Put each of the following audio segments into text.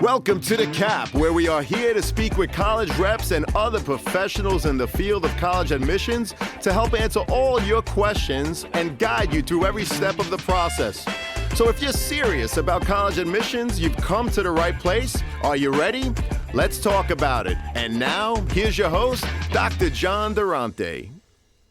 Welcome to The Cap, where we are here to speak with college reps and other professionals in the field of college admissions to help answer all your questions and guide you through every step of the process. So if you're serious about college admissions, you've come to the right place. Are you ready? Let's talk about it. And now, here's your host, Dr. John Durante.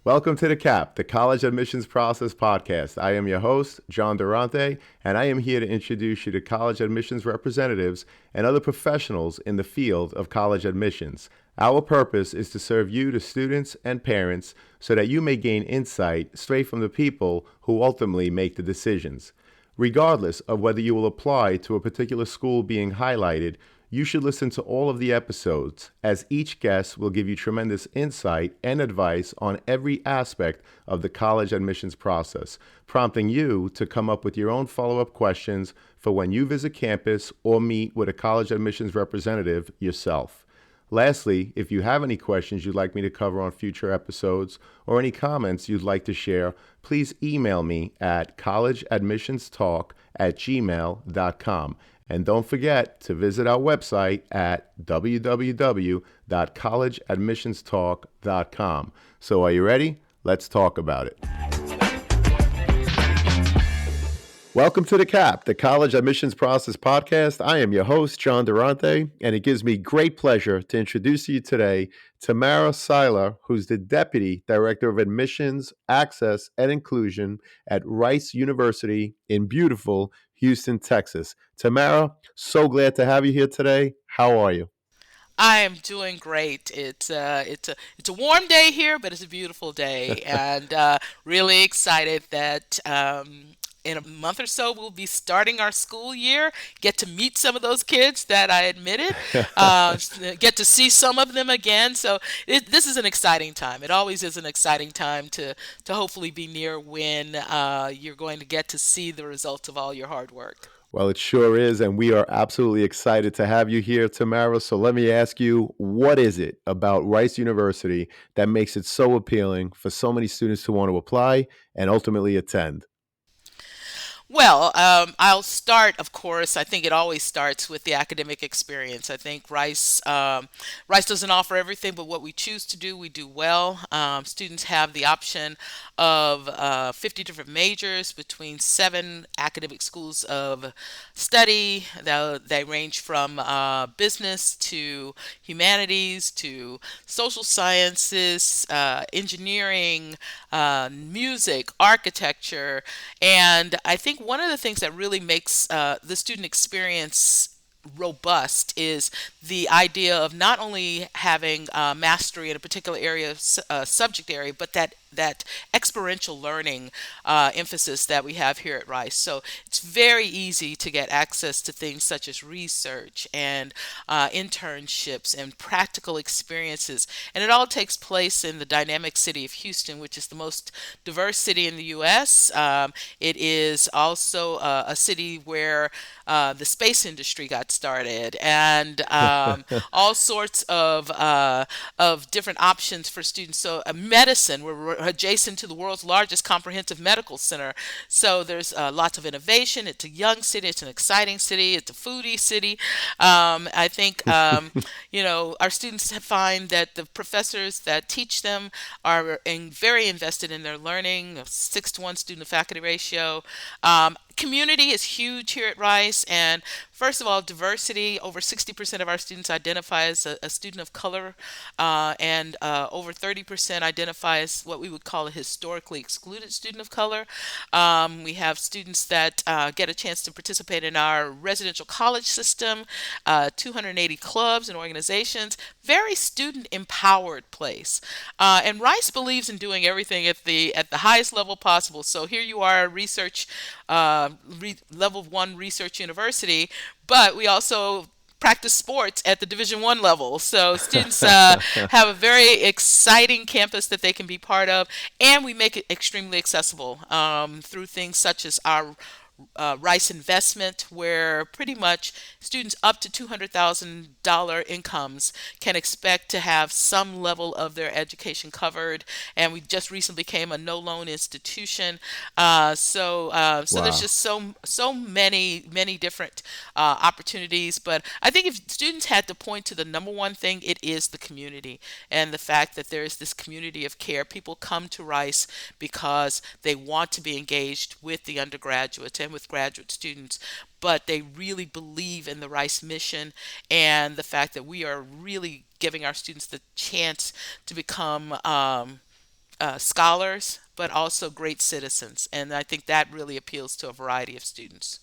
Welcome to The Cap, the College Admissions Process Podcast. I am your host, John Durante, and I am here to introduce you to college admissions representatives and other professionals in the field of college admissions. Our purpose is to serve you, the students and parents, so that you may gain insight straight from the people who ultimately make the decisions. Regardless of whether you will apply to a particular school being highlighted, you should listen to all of the episodes, as each guest will give you tremendous insight and advice on every aspect of the college admissions process, prompting you to come up with your own follow-up questions for when you visit campus or meet with a college admissions representative yourself. Lastly, if you have any questions you'd like me to cover on future episodes or any comments you'd like to share, please email me at collegeadmissionstalk@gmail.com. And don't forget to visit our website at www.collegeadmissionstalk.com. So are you ready? Let's talk about it. Welcome to The Cap, the College Admissions Process Podcast. I am your host, John Durante, and it gives me great pleasure to introduce you today Tamara Siler, who's the Deputy Director of Admissions, Access, and Inclusion at Rice University in beautiful Houston, Texas. Tamara, so glad to have you here today. How are you? I am doing great. It's a warm day here, but it's a beautiful day, and really excited that in a month or so we'll be starting our school year. Get to meet some of those kids that I admitted. Get to see some of them again. So this is an exciting time. It always is an exciting time to hopefully be near when you're going to get to see the results of all your hard work. Well, it sure is, and we are absolutely excited to have you here, Tamara. So let me ask you, what is it about Rice University that makes it so appealing for so many students who want to apply and ultimately attend? Well, I'll start, of course. I think it always starts with the academic experience. I think Rice doesn't offer everything, but what we choose to do, we do well. Students have the option of 50 different majors between 7 academic schools of study. They range from business to humanities to social sciences, engineering, music, architecture, and I think one of the things that really makes the student experience robust is the idea of not only having mastery in a particular area, subject area, but that experiential learning emphasis that we have here at Rice. So it's very easy to get access to things such as research and internships and practical experiences. And it all takes place in the dynamic city of Houston, which is the most diverse city in the U.S. It is also a city where the space industry got started, and all sorts of different options for students. So medicine, we're adjacent to the world's largest comprehensive medical center. So there's lots of innovation. It's a young city. It's an exciting city. It's a foodie city. I think our students find that the professors that teach them are very invested in their learning. A 6-to-1 student to faculty ratio. Community is huge here at Rice, and first of all, diversity. Over 60% of our students identify as a student of color, and over 30% identify as what we would call a historically excluded student of color. We have students that get a chance to participate in our residential college system, 280 clubs and organizations, very student empowered place. And Rice believes in doing everything at the highest level possible. So here you are, research level 1 research university, but we also practice sports at the Division I level. So students have a very exciting campus that they can be part of, and we make it extremely accessible through things such as our Rice Investment, where pretty much students up to $200,000 incomes can expect to have some level of their education covered. And we just recently became a no loan institution. So there's Wow. just so many different opportunities. But I think if students had to point to the number one thing, it is the community and the fact that there is this community of care. People come to Rice because they want to be engaged with the undergraduates and with graduate students, but they really believe in the Rice mission and the fact that we are really giving our students the chance to become scholars, but also great citizens. And I think that really appeals to a variety of students.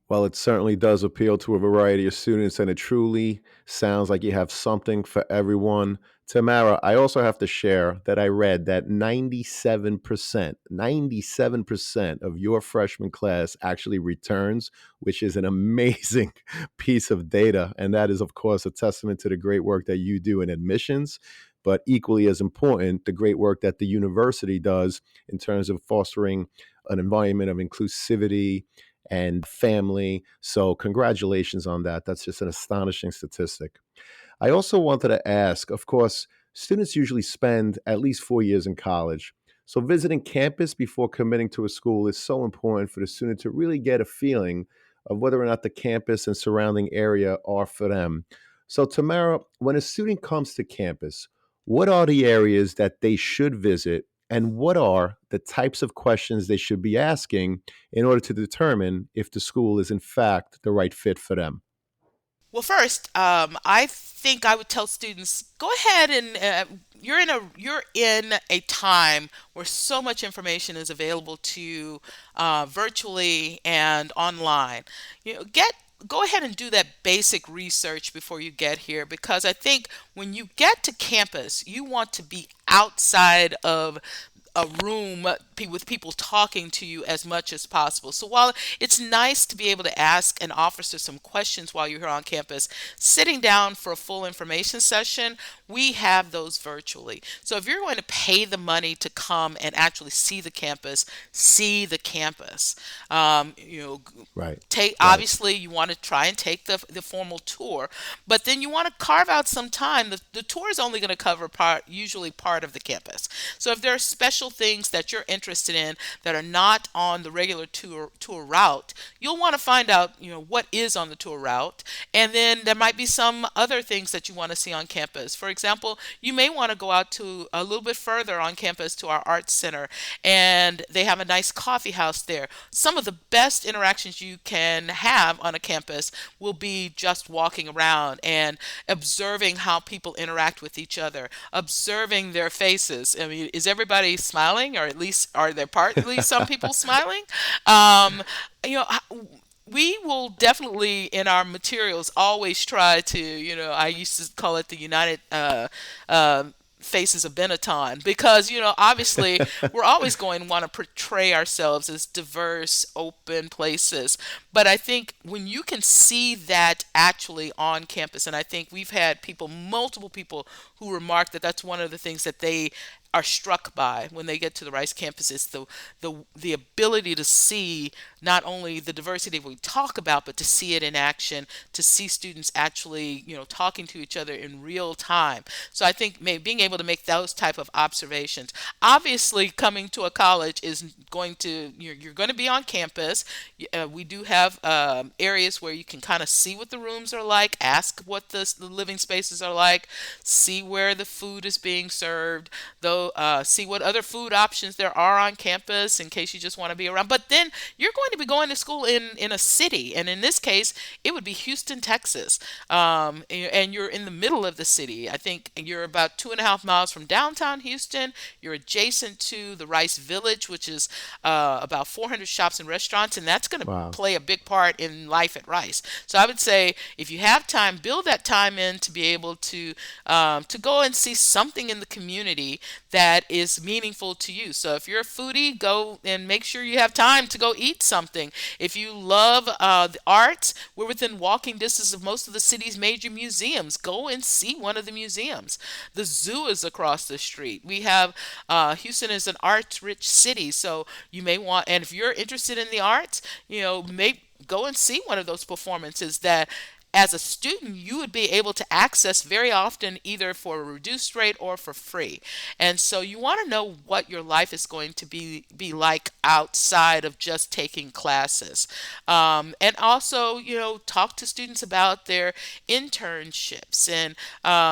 Well, it certainly does appeal to a variety of students, and it truly sounds like you have something for everyone. Tamara, I also have to share that I read that 97% of your freshman class actually returns, which is an amazing piece of data. And that is, of course, a testament to the great work that you do in admissions, but equally as important, the great work that the university does in terms of fostering an environment of inclusivity and family. So, congratulations on that. That's just an astonishing statistic. I also wanted to ask, of course, students usually spend at least 4 years in college. So, visiting campus before committing to a school is so important for the student to really get a feeling of whether or not the campus and surrounding area are for them. So, Tamara, when a student comes to campus, what are the areas that they should visit, and what are the types of questions they should be asking in order to determine if the school is, in fact, the right fit for them? Well, first, I think I would tell students go ahead and you're in a time where so much information is available to you virtually and online. Get go ahead and do that basic research before you get here because I think when you get to campus, you want to be outside of a room with people talking to you as much as possible. So while it's nice to be able to ask an officer some questions while you're here on campus, sitting down for a full information session, we have those virtually. So if you're going to pay the money to come and actually see the campus, see the campus. Um, you know, Right, take right. obviously you want to try and take the formal tour, but then you want to carve out some time. The tour is only going to cover usually part of the campus. So if there are special things that you're interested in that are not on the regular tour route, you'll want to find out what is on the tour route, and then there might be some other things that you want to see on campus. For example, you may want to go out to a little bit further on campus to our arts center, and they have a nice coffee house there. Some of the best interactions you can have on a campus will be just walking around and observing how people interact with each other, observing their faces. I mean, is everybody smiling, or at least are there partly some people smiling? Um, you know, we will definitely in our materials always try to, I used to call it the United Faces of Benetton because, obviously we're always going to want to portray ourselves as diverse, open places. But I think when you can see that actually on campus, and I think we've had multiple people who remark that that's one of the things that they are struck by when they get to the Rice campus is the ability to see not only the diversity we talk about, but to see it in action, to see students actually, talking to each other in real time. So I think being able to make those type of observations. Obviously, coming to a college is going to you're going to be on campus. We do have areas where you can kind of see what the rooms are like, ask what the living spaces are like, see where the food is being served, though see what other food options there are on campus in case you just want to be around. But then you're going to be going to school in a city, and in this case, it would be Houston, Texas, and you're in the middle of the city. I think you're about 2.5 miles from downtown Houston. You're adjacent to the Rice Village, which is about 400 shops and restaurants, and that's going to Wow. play a big part in life at Rice. So I would say if you have time, build that time in to be able to go and see something in the community that is meaningful to you. So if you're a foodie, go and make sure you have time to go eat something. If you love the arts, we're within walking distance of most of the city's major museums. Go and see one of the museums. The zoo is across the street. We have Houston is an arts-rich city, so you may want, and if you're interested in the arts, may go and see one of those performances that as a student you would be able to access very often either for a reduced rate or for free. And so you want to know what your life is going to be like outside of just taking classes. And also, talk to students about their internships and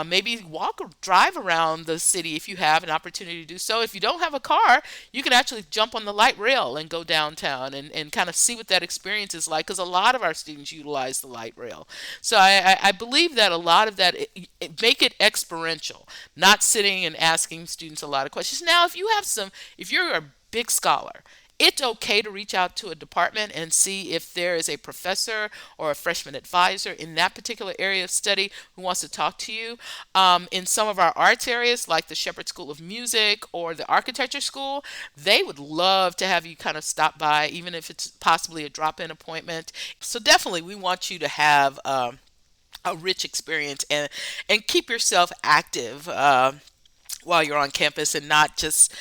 maybe walk or drive around the city if you have an opportunity to do so. If you don't have a car, you can actually jump on the light rail and go downtown and kind of see what that experience is like, because a lot of our students utilize the light rail. So I believe that a lot of that, make it experiential, not sitting and asking students a lot of questions. Now, if you're a big scholar, it's okay to reach out to a department and see if there is a professor or a freshman advisor in that particular area of study who wants to talk to you. In some of our arts areas, like the Shepherd School of Music or the Architecture School, they would love to have you kind of stop by, even if it's possibly a drop in appointment. So, definitely, we want you to have a rich experience and keep yourself active while you're on campus, and not just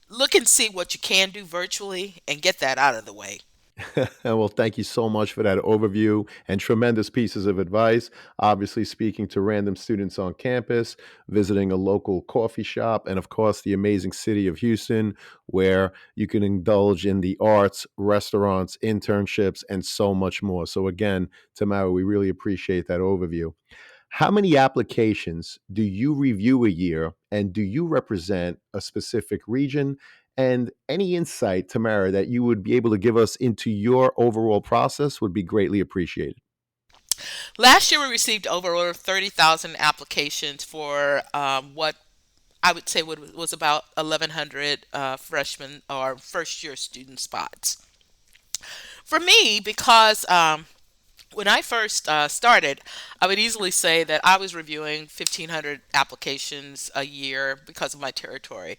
look and see what you can do virtually and get that out of the way. Well, thank you so much for that overview and tremendous pieces of advice. Obviously, speaking to random students on campus, visiting a local coffee shop, and of course, the amazing city of Houston, where you can indulge in the arts, restaurants, internships, and so much more. So, again, Tamara, we really appreciate that overview. How many applications do you review a year, and do you represent a specific region? And any insight, Tamara, that you would be able to give us into your overall process would be greatly appreciated. Last year, we received over 30,000 applications for what I would say was about 1,100 freshmen or first year student spots. For me, because when I first started, I would easily say that I was reviewing 1,500 applications a year because of my territory.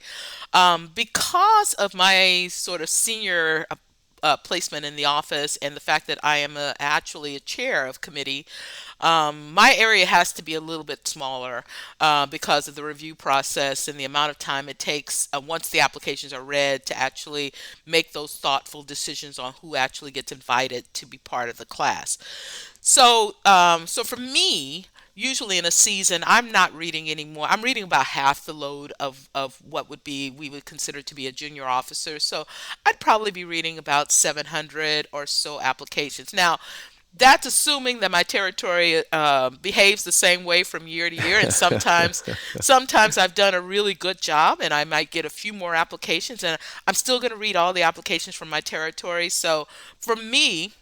Because of my sort of senior placement in the office and the fact that I am actually a chair of committee, my area has to be a little bit smaller because of the review process and the amount of time it takes once the applications are read to actually make those thoughtful decisions on who actually gets invited to be part of the class. So for me, usually in a season, I'm not reading anymore. I'm reading about half the load of what we would consider to be a junior officer. So I'd probably be reading about 700 or so applications. Now, that's assuming that my territory behaves the same way from year to year, and sometimes I've done a really good job, and I might get a few more applications, and I'm still going to read all the applications from my territory. So for me,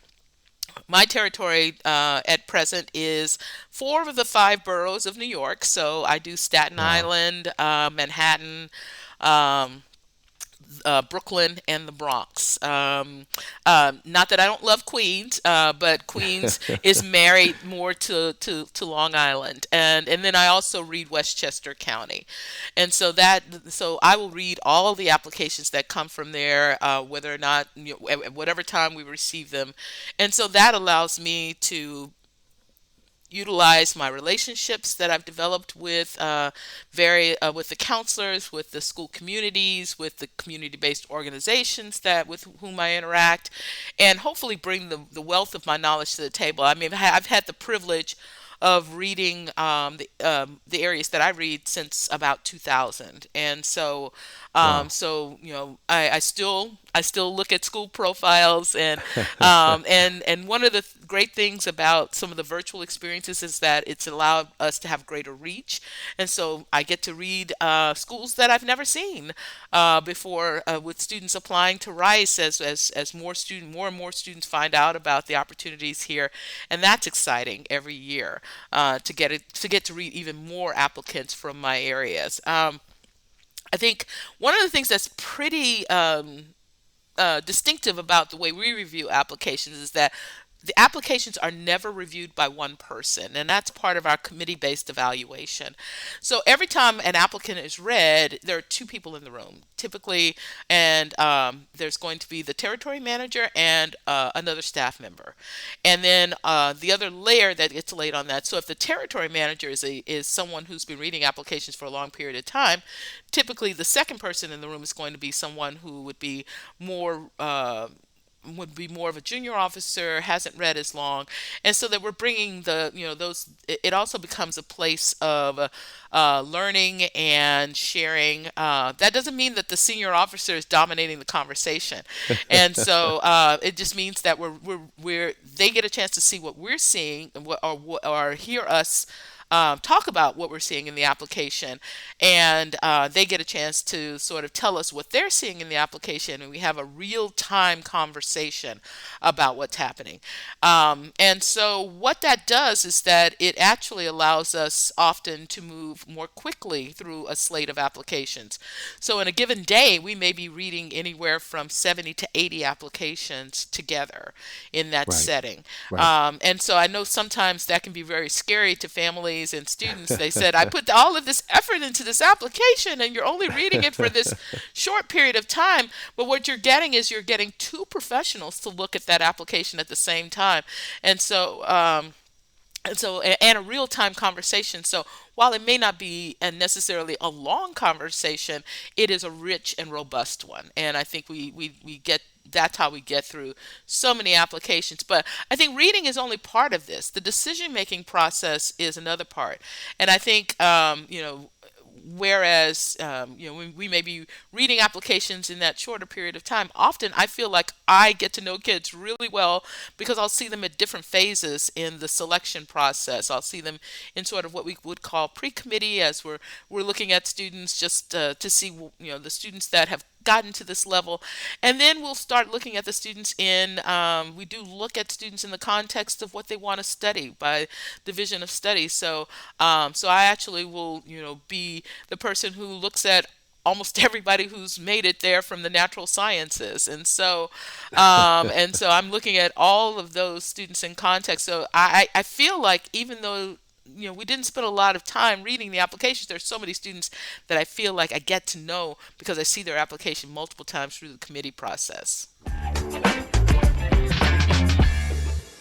my territory at present is four of the five boroughs of New York. So I do Staten Wow. Island, Manhattan, um, Brooklyn, and the Bronx. Not that I don't love Queens, but Queens is married more to Long Island, and then I also read Westchester County, and so I will read all the applications that come from there, whether or not at whatever time we receive them, and so that allows me to utilize my relationships that I've developed with the counselors, with the school communities, with the community-based organizations that with whom I interact, and hopefully bring the wealth of my knowledge to the table. I mean, I've had the privilege of reading the areas that I read since about 2000, and Wow. I still look at school profiles, and one of the great things about some of the virtual experiences is that it's allowed us to have greater reach, and so I get to read schools that I've never seen before, with students applying to Rice as more and more students find out about the opportunities here, and that's exciting every year to get to read even more applicants from my areas. I think one of the things that's pretty distinctive about the way we review applications is that the applications are never reviewed by one person, and that's part of our committee-based evaluation. So every time an applicant is read, there are two people in the room, typically, and there's going to be the territory manager and another staff member, and then the other layer that gets laid on that. So if the territory manager is someone who's been reading applications for a long period of time, typically the second person in the room is going to be someone who more. Would be more of a junior officer, hasn't read as long, and so that we're bringing those. It also becomes a place of learning and sharing. That doesn't mean that the senior officer is dominating the conversation, and so it just means that we're they get a chance to see what we're seeing and or hear us talk about what we're seeing in the application, and they get a chance to sort of tell us what they're seeing in the application, and we have a real time conversation about what's happening. And so, what that does is that it actually allows us often to move more quickly through a slate of applications. So, in a given day, we may be reading anywhere from 70 to 80 applications together in that Right, setting. right. And so, I know sometimes that can be very scary to families and students. They said, I put all of this effort into this application and you're only reading it for this short period of time. But what you're getting is you're getting two professionals to look at that application at the same time. And so, and a real time conversation. So while it may not be necessarily a long conversation, it is a rich and robust one. And I think we get that's how we get through so many applications. But I think reading is only part of this. The decision making process is another part. And I think, whereas we may be reading applications in that shorter period of time, often I feel like I get to know kids really well because I'll see them at different phases in the selection process. I'll see them in sort of what we would call pre-committee, as we're looking at students just to see the students that have gotten to this level, and then we'll start looking at the students in we do look at students in the context of what they want to study by division of study. So I actually will be the person who looks at almost everybody who's made it there from the natural sciences, and so I'm looking at all of those students in context. So I feel like, even though we didn't spend a lot of time reading the applications, there's so many students that I feel like I get to know because I see their application multiple times through the committee process.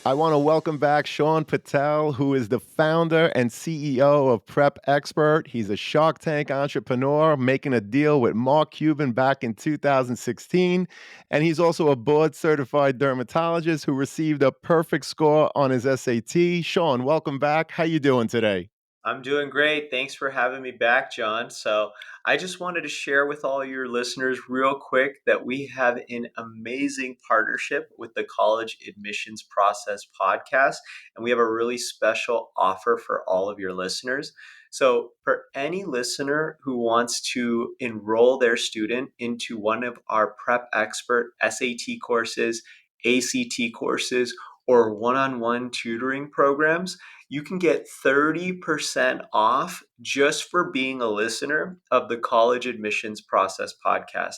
I want to welcome back Sean Patel, who is the founder and CEO of Prep Expert. He's a Shark Tank entrepreneur making a deal with Mark Cuban back in 2016. And he's also a board certified dermatologist who received a perfect score on his SAT. Sean, welcome back. How you doing today? I'm doing great. Thanks for having me back, John. So, I just wanted to share with all your listeners real quick that we have an amazing partnership with the College Admissions Process podcast, and we have a really special offer for all of your listeners. So, for any listener who wants to enroll their student into one of our Prep Expert SAT courses, ACT courses, or one on one tutoring programs, you can get 30% off just for being a listener of the College Admissions Process podcast.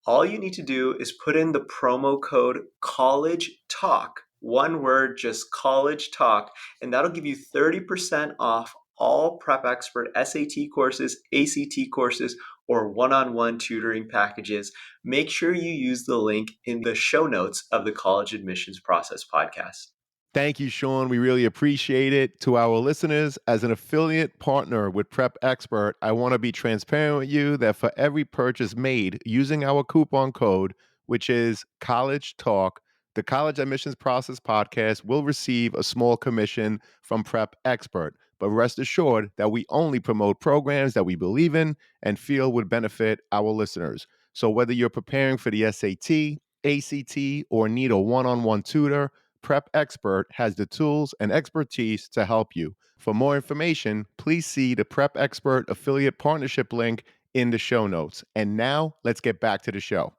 All you need to do is put in the promo code College Talk, one word, just College Talk, and that'll give you 30% off all Prep Expert SAT courses, ACT courses, or one on one tutoring packages. Make sure you use the link in the show notes of the College Admissions Process podcast. Thank you, Sean. We really appreciate it. To our listeners, as an affiliate partner with Prep Expert, I want to be transparent with you that for every purchase made using our coupon code, which is College Talk, the College Admissions Process podcast will receive a small commission from Prep Expert. But rest assured that we only promote programs that we believe in and feel would benefit our listeners. So whether you're preparing for the SAT, ACT, or need a one-on-one tutor, Prep Expert has the tools and expertise to help you. For more information, please see the Prep Expert affiliate partnership link in the show notes. And now let's get back to the show.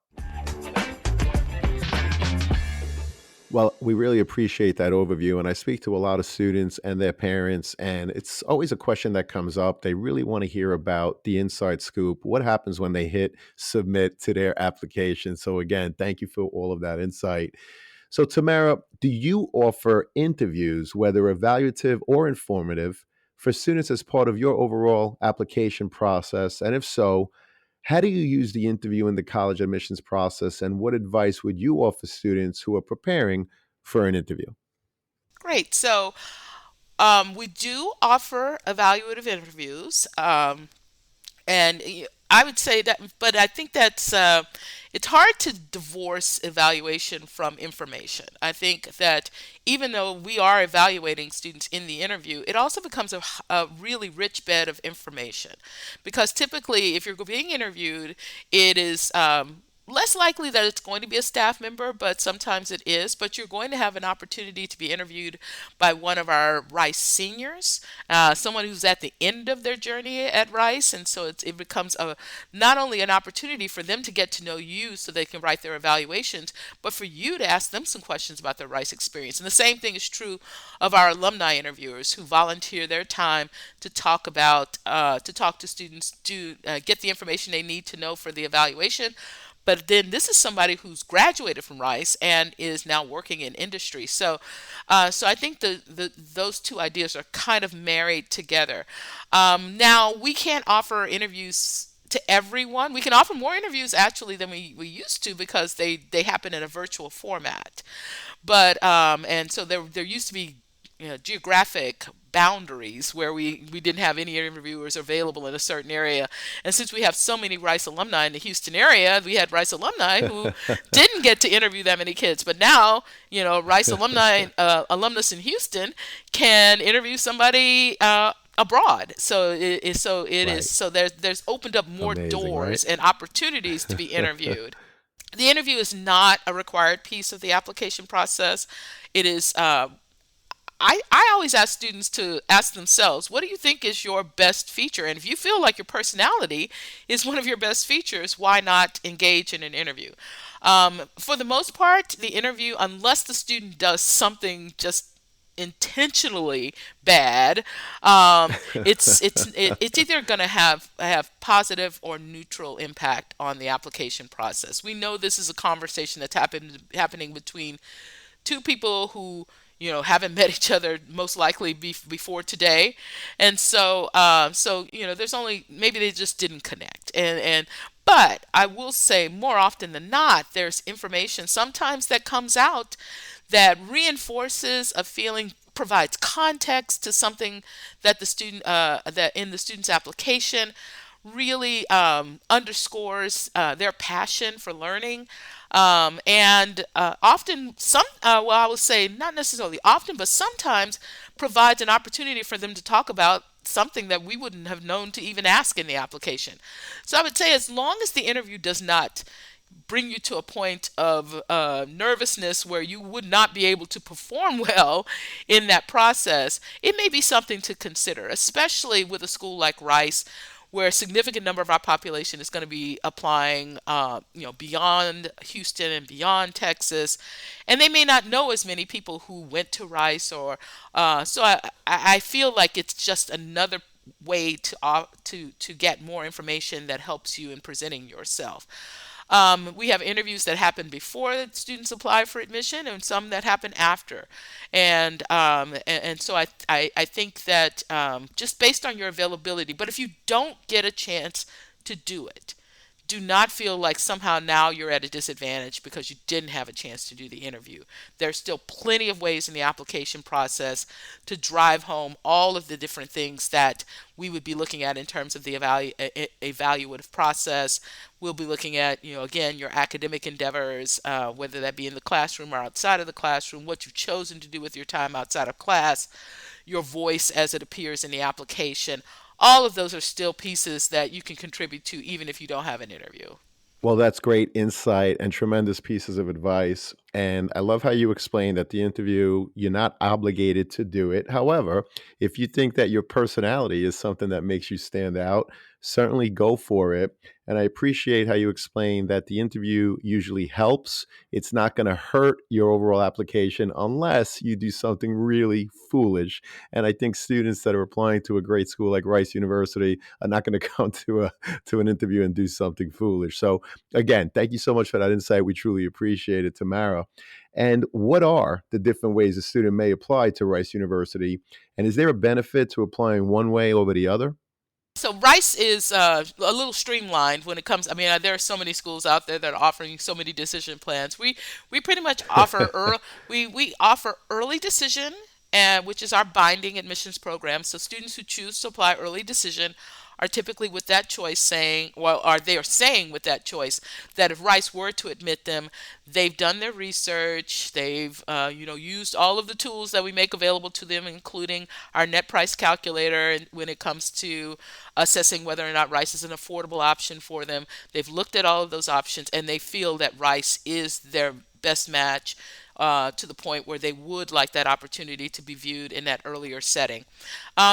Well, we really appreciate that overview. And I speak to a lot of students and their parents, and it's always a question that comes up. They really want to hear about the inside scoop. What happens when they hit submit to their application? So, again, thank you for all of that insight. So, Tamara, do you offer interviews, whether evaluative or informative, for students as part of your overall application process? And if so, how do you use the interview in the college admissions process? And what advice would you offer students who are preparing for an interview? Great. So we do offer evaluative interviews. And I would say that, but I think that's it's hard to divorce evaluation from information. I think that even though we are evaluating students in the interview, it also becomes a really rich bed of information, because typically, if you're being interviewed, it is less likely that it's going to be a staff member, but sometimes it is. But you're going to have an opportunity to be interviewed by one of our Rice seniors, someone who's at the end of their journey at Rice. And so it becomes not only an opportunity for them to get to know you so they can write their evaluations, but for you to ask them some questions about their Rice experience. And the same thing is true of our alumni interviewers who volunteer their time to talk to students to get the information they need to know for the evaluation. But then this is somebody who's graduated from Rice and is now working in industry. So I think those two ideas are kind of married together. Now we can't offer interviews to everyone. We can offer more interviews actually than we used to, because they happen in a virtual format. But and so there used to be, geographic boundaries where we didn't have any interviewers available in a certain area. And since we have so many Rice alumni in the Houston area, we had Rice alumni who didn't get to interview that many kids. But now, Rice alumni alumnus in Houston can interview somebody abroad. Right. So there's opened up more Amazing, right? doors and opportunities to be interviewed. The interview is not a required piece of the application process. It is I always ask students to ask themselves, what do you think is your best feature? And if you feel like your personality is one of your best features, why not engage in an interview? For the most part, the interview, unless the student does something just intentionally bad, it's either going to have positive or neutral impact on the application process. We know this is a conversation that's happening between two people who haven't met each other most likely before today. And so there's only, maybe they just didn't connect. And but I will say, more often than not, there's information sometimes that comes out that reinforces a feeling, provides context to something that that in the student's application, really underscores their passion for learning. And often, well, I would say not necessarily often, but sometimes provides an opportunity for them to talk about something that we wouldn't have known to even ask in the application. So I would say, as long as the interview does not bring you to a point of nervousness where you would not be able to perform well in that process, it may be something to consider, especially with a school like Rice, where a significant number of our population is going to be applying, beyond Houston and beyond Texas, and they may not know as many people who went to Rice, or so I feel like it's just another way to get more information that helps you in presenting yourself. We have interviews that happen before the students apply for admission, and some that happen after. And so I think that just based on your availability, but if you don't get a chance to do it, do not feel like somehow now you're at a disadvantage because you didn't have a chance to do the interview. There's still plenty of ways in the application process to drive home all of the different things that we would be looking at in terms of the evaluative process. We'll be looking at, again, your academic endeavors, whether that be in the classroom or outside of the classroom, what you've chosen to do with your time outside of class, your voice as it appears in the application. All of those are still pieces that you can contribute to even if you don't have an interview. Well, that's great insight and tremendous pieces of advice. And I love how you explained that the interview, you're not obligated to do it. However, if you think that your personality is something that makes you stand out, certainly go for it. And I appreciate how you explained that the interview usually helps. It's not going to hurt your overall application unless you do something really foolish. And I think students that are applying to a great school like Rice University are not going to come to an interview and do something foolish. So again, thank you so much for that insight. We truly appreciate it, Tamara. And what are the different ways a student may apply to Rice University? And is there a benefit to applying one way over the other? So Rice is a little streamlined when it comes. I mean, there are so many schools out there that are offering so many decision plans. We pretty much offer we offer early decision, and which is our binding admissions program. So students who choose to apply early decision are typically with that choice saying, well, are they are saying with that choice that if Rice were to admit them, they've done their research, they've used all of the tools that we make available to them, including our net price calculator, and when it comes to assessing whether or not Rice is an affordable option for them. They've looked at all of those options and they feel that Rice is their best match, to the point where they would like that opportunity to be viewed in that earlier setting.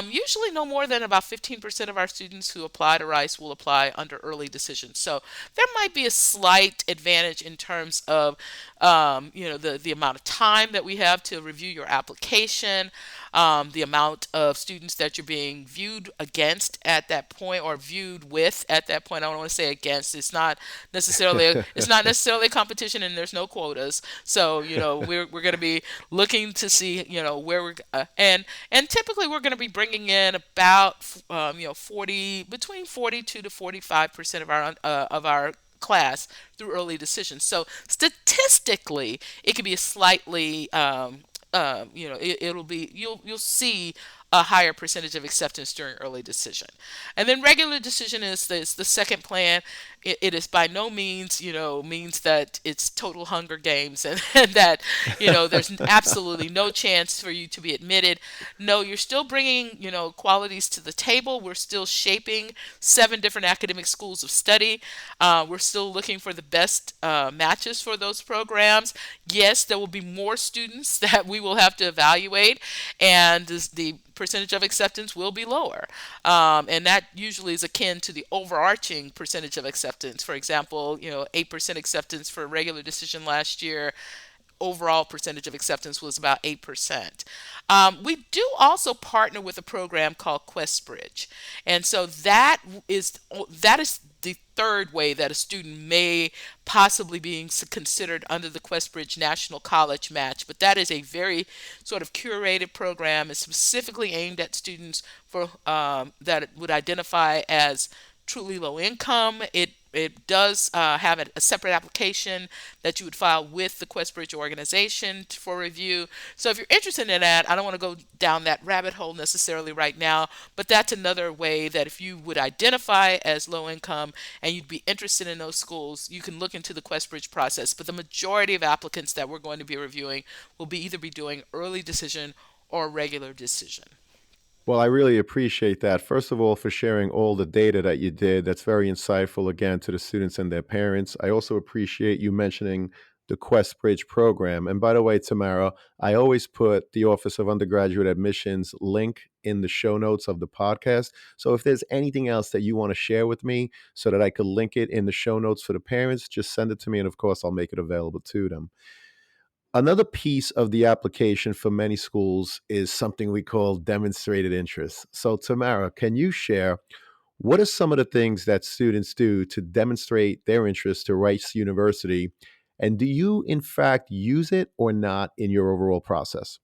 Usually, no more than about 15% of our students who apply to Rice will apply under early decisions. So there might be a slight advantage in terms of the amount of time that we have to review your application, the amount of students that you're being viewed against at that point, or viewed with at that point. I don't want to say against. It's not necessarily a competition, and there's no quotas. So we're going to be looking to see where we're and typically we're going to be bringing in about 40 between 42 to 45% of our class through early decisions. So statistically, it could be a slightly it'll be you'll see a higher percentage of acceptance during early decision. And then regular decision is the second plan. It is by no means, means that it's total Hunger Games, and that, there's absolutely no chance for you to be admitted. No, you're still bringing, qualities to the table. We're still shaping 7 different academic schools of study. We're still looking for the best matches for those programs. Yes, there will be more students that we will have to evaluate, and the percentage of acceptance will be lower. And that usually is akin to the overarching percentage of acceptance. For example, 8% acceptance for a regular decision last year. Overall percentage of acceptance was about 8%. We do also partner with a program called QuestBridge, and so that is the third way that a student may possibly be considered under the QuestBridge National College Match. But that is a very sort of curated program. It's specifically aimed at students for that would identify as truly low income. It does have a separate application that you would file with the QuestBridge organization for review. So if you're interested in that, I don't want to go down that rabbit hole necessarily right now, but that's another way that if you would identify as low income and you'd be interested in those schools, you can look into the QuestBridge process. But the majority of applicants that we're going to be reviewing will be either be doing early decision or regular decision. Well, I really appreciate that. First of all, for sharing all the data that you did. That's very insightful, again, to the students and their parents. I also appreciate you mentioning the Quest Bridge program. And by the way, Tamara, I always put the Office of Undergraduate Admissions link in the show notes of the podcast. So if there's anything else that you want to share with me so that I could link it in the show notes for the parents, just send it to me. And of course, I'll make it available to them. Another piece of the application for many schools is something we call demonstrated interest. So, Tamara, can you share what are some of the things that students do to demonstrate their interest to Rice University? And do you, in fact, use it or not in your overall process?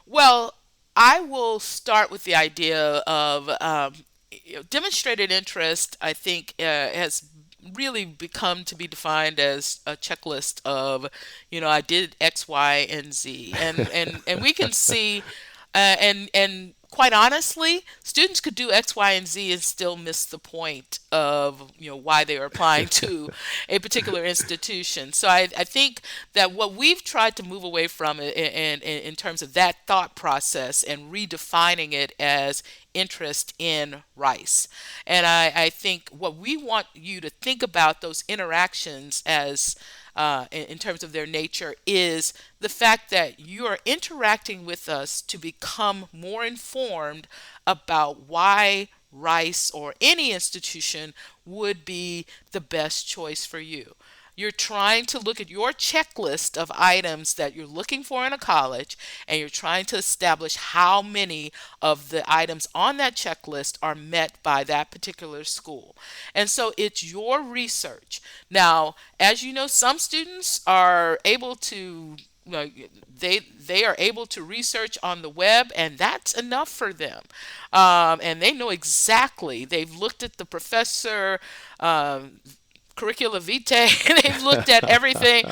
Well, I will start with the idea of demonstrated interest. I think has really become to be defined as a checklist of, I did X, Y, and Z, and we can see, and quite honestly, students could do X, Y, and Z and still miss the point of why they are applying to a particular institution. So I think that what we've tried to move away from in terms of that thought process and redefining it as interest in Rice. And I think what we want you to think about those interactions as in terms of their nature is the fact that you are interacting with us to become more informed about why Rice or any institution would be the best choice for you. You're trying to look at your checklist of items that you're looking for in a college, and you're trying to establish how many of the items on that checklist are met by that particular school. And so it's your research. Now, as you know, some students are able to, you know, they are able to research on the web, and that's enough for them. And they know exactly. They've looked at the professor. Curricula vitae. They've looked at everything,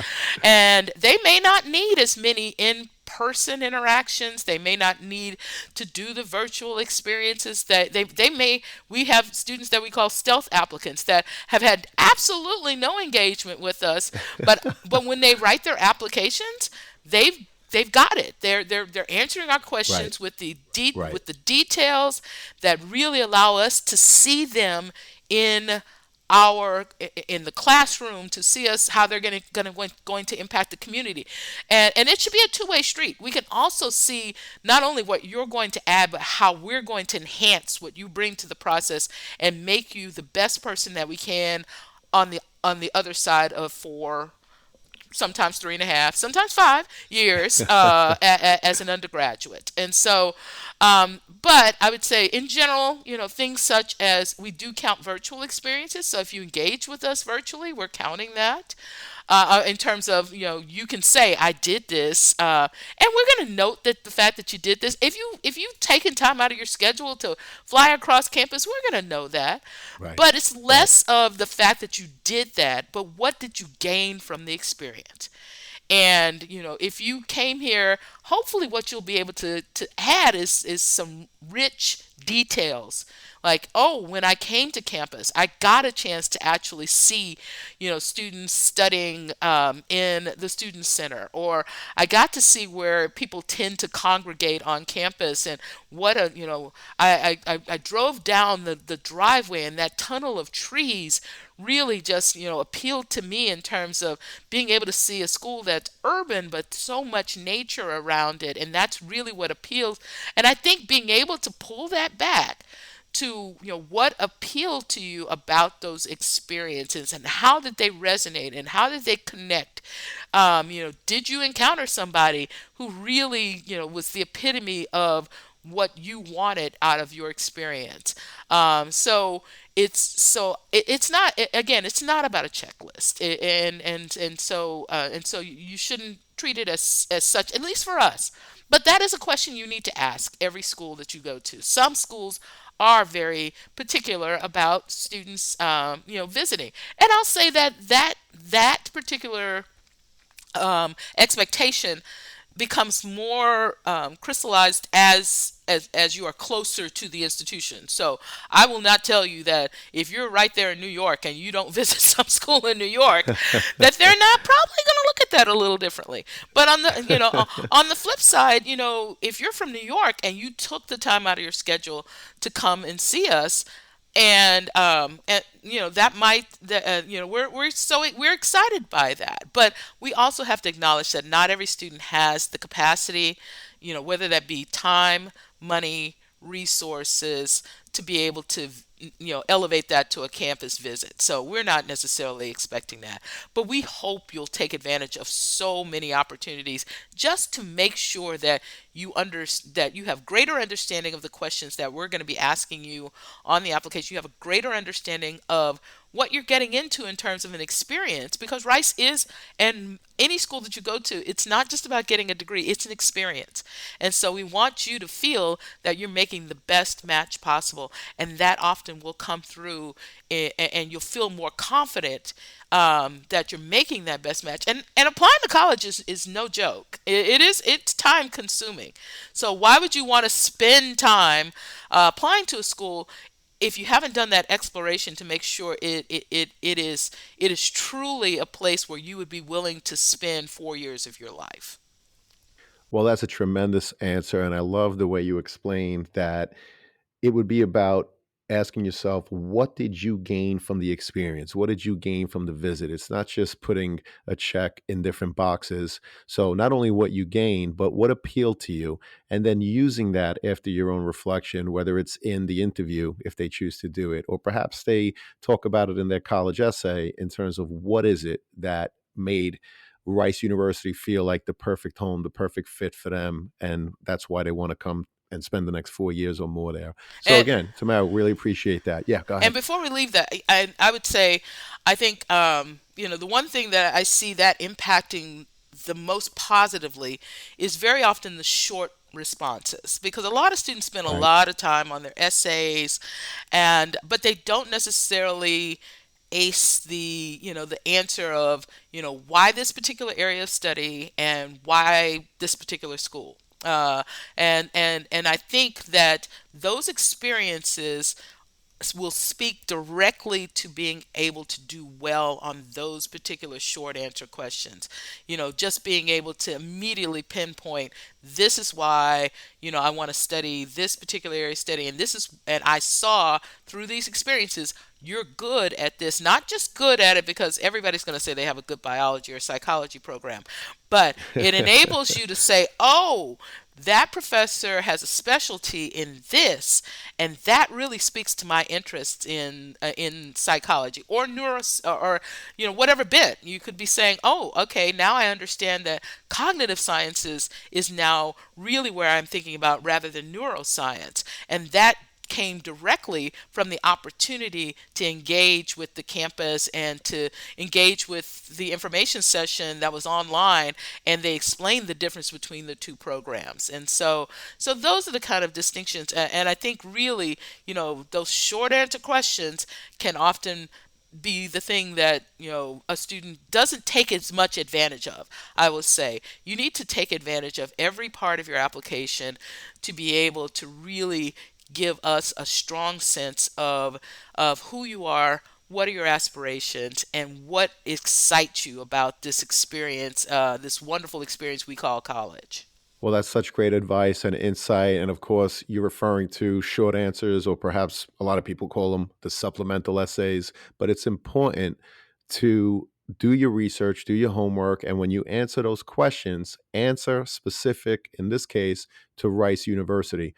and they may not need as many in person interactions. They may not need to do the virtual experiences that they may. We have students that we call stealth applicants that have had absolutely no engagement with us, but when they write their applications, they've got it. They're answering our Right. questions with Right. with the details that really allow us to see them in our in the classroom, to see us how they're going to impact the community. And it should be a two-way street. We can also see not only what you're going to add, but how we're going to enhance what you bring to the process and make you the best person that we can on the other side of 4, sometimes 3.5, sometimes 5 years as an undergraduate. And so, but I would say in general, you know, things such as we do count virtual experiences. So if you engage with us virtually, we're counting that. In terms of, you know, you can say I did this, and we're going to note that the fact that you did this. If you've taken time out of your schedule to fly across campus, we're going to know that. Right. But it's Right. less of the fact that you did that, but what did you gain from the experience? And you know, if you came here, hopefully what you'll be able to add is some rich details. Like, oh, when I came to campus, I got a chance to actually see, you know, students studying in the student center, or I got to see where people tend to congregate on campus, and what a, you know, I drove down the driveway, and that tunnel of trees really just, you know, appealed to me in terms of being able to see a school that's urban but so much nature around it, and that's really what appeals. And I think being able to pull that back to, you know, what appealed to you about those experiences, and how did they resonate, and how did they connect. You know, did you encounter somebody who really, you know, was the epitome of what you wanted out of your experience? So it's not, again, it's not about a checklist. And so you shouldn't treat it as such, at least for us. But that is a question you need to ask every school that you go to. Some schools are very particular about students, you know, visiting. And I'll say that that particular expectation becomes more crystallized as you are closer to the institution. So I will not tell you that if you're right there in New York and you don't visit some school in New York, that they're not probably going to look at that a little differently. But on the, you know, on the flip side, you know, if you're from New York and you took the time out of your schedule to come and see us, and you know, that might you know, we're excited by that. But we also have to acknowledge that not every student has the capacity, you know, whether that be time, money, resources, to be able to, you know, elevate that to a campus visit. So we're not necessarily expecting that, but we hope you'll take advantage of so many opportunities just to make sure that that you have greater understanding of the questions that we're going to be asking you on the application. You have a greater understanding of what you're getting into in terms of an experience, because Rice is, and any school that you go to, it's not just about getting a degree, it's an experience. And so we want you to feel that you're making the best match possible, and that often will come through, and you'll feel more confident that you're making that best match. And applying to college is no joke. It's time consuming. So why would you want to spend time applying to a school if you haven't done that exploration to make sure it is truly a place where you would be willing to spend 4 years of your life? Well, that's a tremendous answer, and I love the way you explained that it would be about asking yourself, what did you gain from the experience? What did you gain from the visit? It's not just putting a check in different boxes. So, not only what you gain, but what appealed to you. And then using that after your own reflection, whether it's in the interview, if they choose to do it, or perhaps they talk about it in their college essay in terms of what is it that made Rice University feel like the perfect home, the perfect fit for them. And that's why they want to come and spend the next 4 years or more there. So And again, Tamara, really appreciate that. Yeah, go And ahead. before we leave that, I would say, I think, the one thing that I see that impacting the most positively is very often the short responses, because a lot of students spend a Right. lot of time on their essays, and but they don't necessarily ace the answer of why this particular area of study and why this particular school. And I think that those experiences will speak directly to being able to do well on those particular short answer questions. Just being able to immediately pinpoint, this is why, I want to study this particular area of study, and I saw through these experiences you're good at this, not just good at it because everybody's going to say they have a good biology or psychology program, but it enables you to say, oh, that professor has a specialty in this, and that really speaks to my interest in psychology or neuro, or whatever bit. You could be saying, oh, okay, now I understand that cognitive sciences is now really where I'm thinking about rather than neuroscience, and that came directly from the opportunity to engage with the campus and to engage with the information session that was online, and they explained the difference between the two programs. And so those are the kind of distinctions, and I think really, those short answer questions can often be the thing that a student doesn't take as much advantage of. I will say you need to take advantage of every part of your application to be able to really give us a strong sense of who you are, what are your aspirations, and what excites you about this experience, this wonderful experience we call college. Well, that's such great advice and insight. And of course, you're referring to short answers, or perhaps a lot of people call them the supplemental essays. But it's important to do your research, do your homework. And when you answer those questions, answer specific, in this case, to Rice University.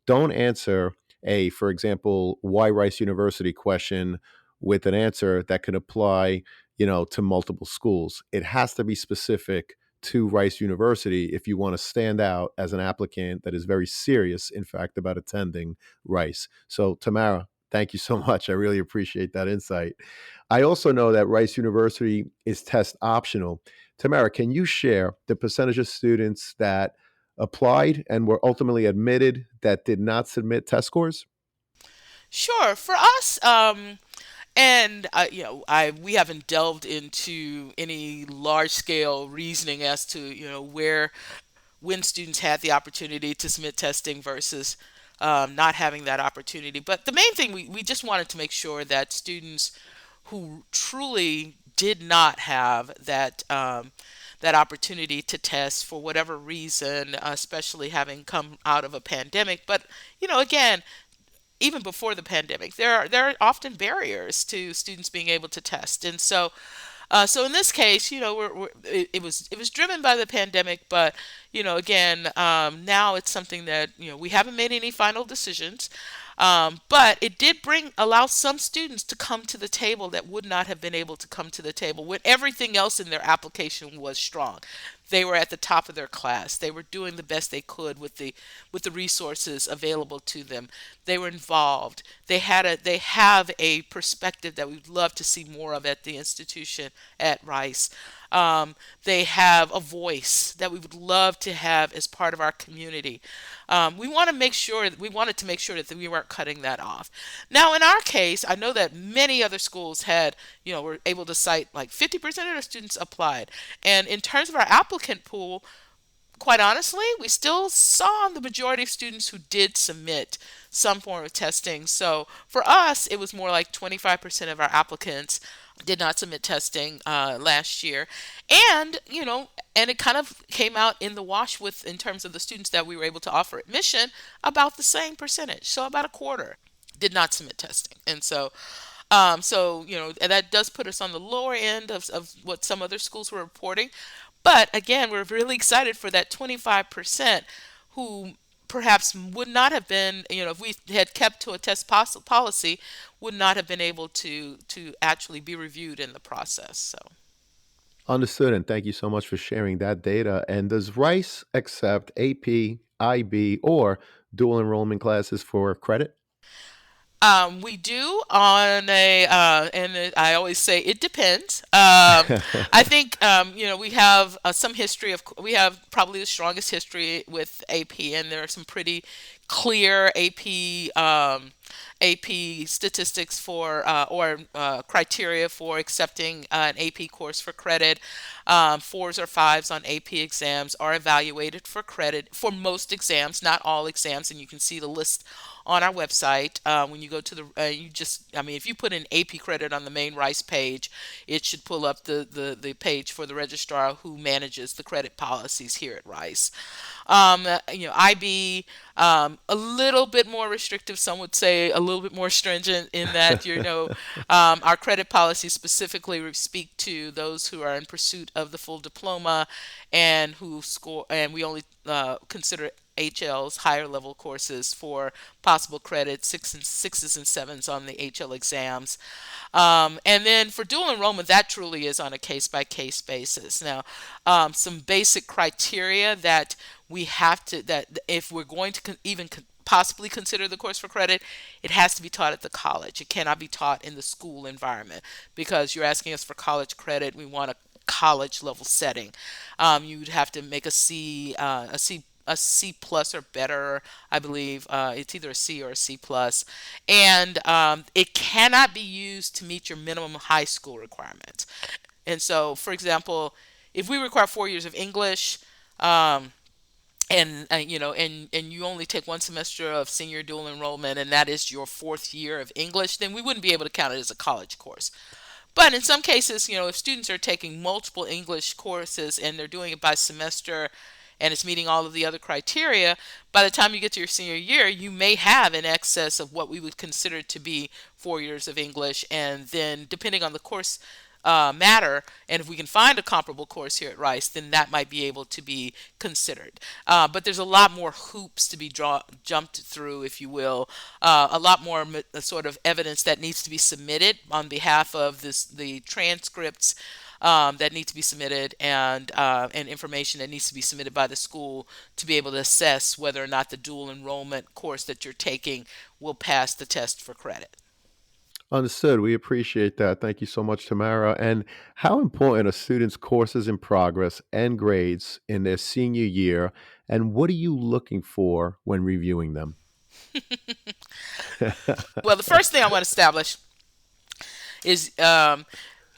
Don't answer a, for example, why Rice University question with an answer that could apply, to multiple schools. It has to be specific to Rice University if you want to stand out as an applicant that is very serious, in fact, about attending Rice. So, Tamara, thank you so much. I really appreciate that insight. I also know that Rice University is test optional. Tamara, can you share the percentage of students that applied and were ultimately admitted that did not submit test scores? Sure. For us, and I we haven't delved into any large scale reasoning as to where when students had the opportunity to submit testing versus not having that opportunity. But the main thing, we just wanted to make sure that students who truly did not have that opportunity to test for whatever reason, especially having come out of a pandemic. But again, even before the pandemic, there are often barriers to students being able to test, and so in this case, it was driven by the pandemic, but again, now it's something that we haven't made any final decisions, but it did bring allow some students to come to the table that would not have been able to come to the table when everything else in their application was strong. They were at the top of their class. They were doing the best they could with the resources available to them. They were involved. They have a perspective that we'd love to see more of at the institution at Rice. They have a voice that we would love to have as part of our community. We wanted to make sure that we weren't cutting that off. Now, in our case, I know that many other schools were able to cite like 50% of their students applied. And in terms of our applicant pool, quite honestly, we still saw the majority of students who did submit some form of testing. So for us, it was more like 25% of our applicants did not submit testing last year, and it kind of came out in the wash in terms of the students that we were able to offer admission, about the same percentage, so about a quarter did not submit testing. And so, and that does put us on the lower end of what some other schools were reporting. But again, we're really excited for that 25% who perhaps would not have been, if we had kept to a policy, would not have been able to actually be reviewed in the process. So. Understood, and thank you so much for sharing that data. And does Rice accept AP, IB, or dual enrollment classes for credit? We do on I always say it depends. I think we have some history we have probably the strongest history with AP, and there are some pretty clear AP statistics for or criteria for accepting an AP course for credit. Fours or fives on AP exams are evaluated for credit for most exams, not all exams, and you can see the list on our website. When you go to if you put in AP credit on the main Rice page, it should pull up the page for the registrar who manages the credit policies here at Rice. IB, a little bit more restrictive. Some would say a little bit more stringent in that, our credit policies specifically speak to those who are in pursuit of the full diploma and who score, and we only consider HL's higher level courses for possible credit, sixes and sevens on the HL exams. And then for dual enrollment, that truly is on a case by case basis. Now, some basic criteria that we have to, that if we're going to possibly consider the course for credit, it has to be taught at the college. It cannot be taught in the school environment because you're asking us for college credit. We want a college level setting. You'd have to make a C plus or better, I believe. It's either a C or a C plus, and it cannot be used to meet your minimum high school requirements. And so, for example, if we require 4 years of English, um, and you only take one semester of senior dual enrollment, and that is your fourth year of English, then we wouldn't be able to count it as a college course. But in some cases, if students are taking multiple English courses and they're doing it by semester and it's meeting all of the other criteria, by the time you get to your senior year, you may have in excess of what we would consider to be 4 years of English. And then, depending on the course matter, and if we can find a comparable course here at Rice, then that might be able to be considered. But there's a lot more hoops to be jumped through, if you will. A lot more sort of evidence that needs to be submitted on behalf of the transcripts that need to be submitted, and information that needs to be submitted by the school to be able to assess whether or not the dual enrollment course that you're taking will pass the test for credit. Understood. We appreciate that. Thank you so much, Tamara. And how important are students' courses in progress and grades in their senior year? And what are you looking for when reviewing them? Well, the first thing I want to establish is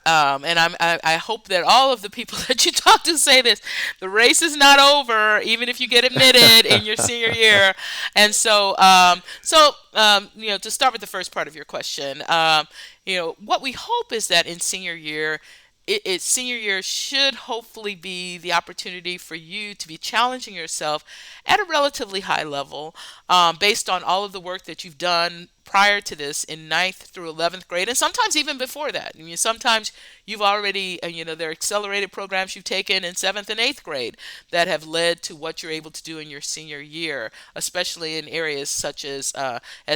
and I hope that all of the people that you talk to say this: the race is not over, even if you get admitted in your senior year. And so, to start with the first part of your question, what we hope is that in senior year, senior year should hopefully be the opportunity for you to be challenging yourself at a relatively high level, based on all of the work that you've done prior to this in ninth through 11th grade, and sometimes even before that. I mean, sometimes you've already, there are accelerated programs you've taken in seventh and eighth grade that have led to what you're able to do in your senior year, especially in areas such as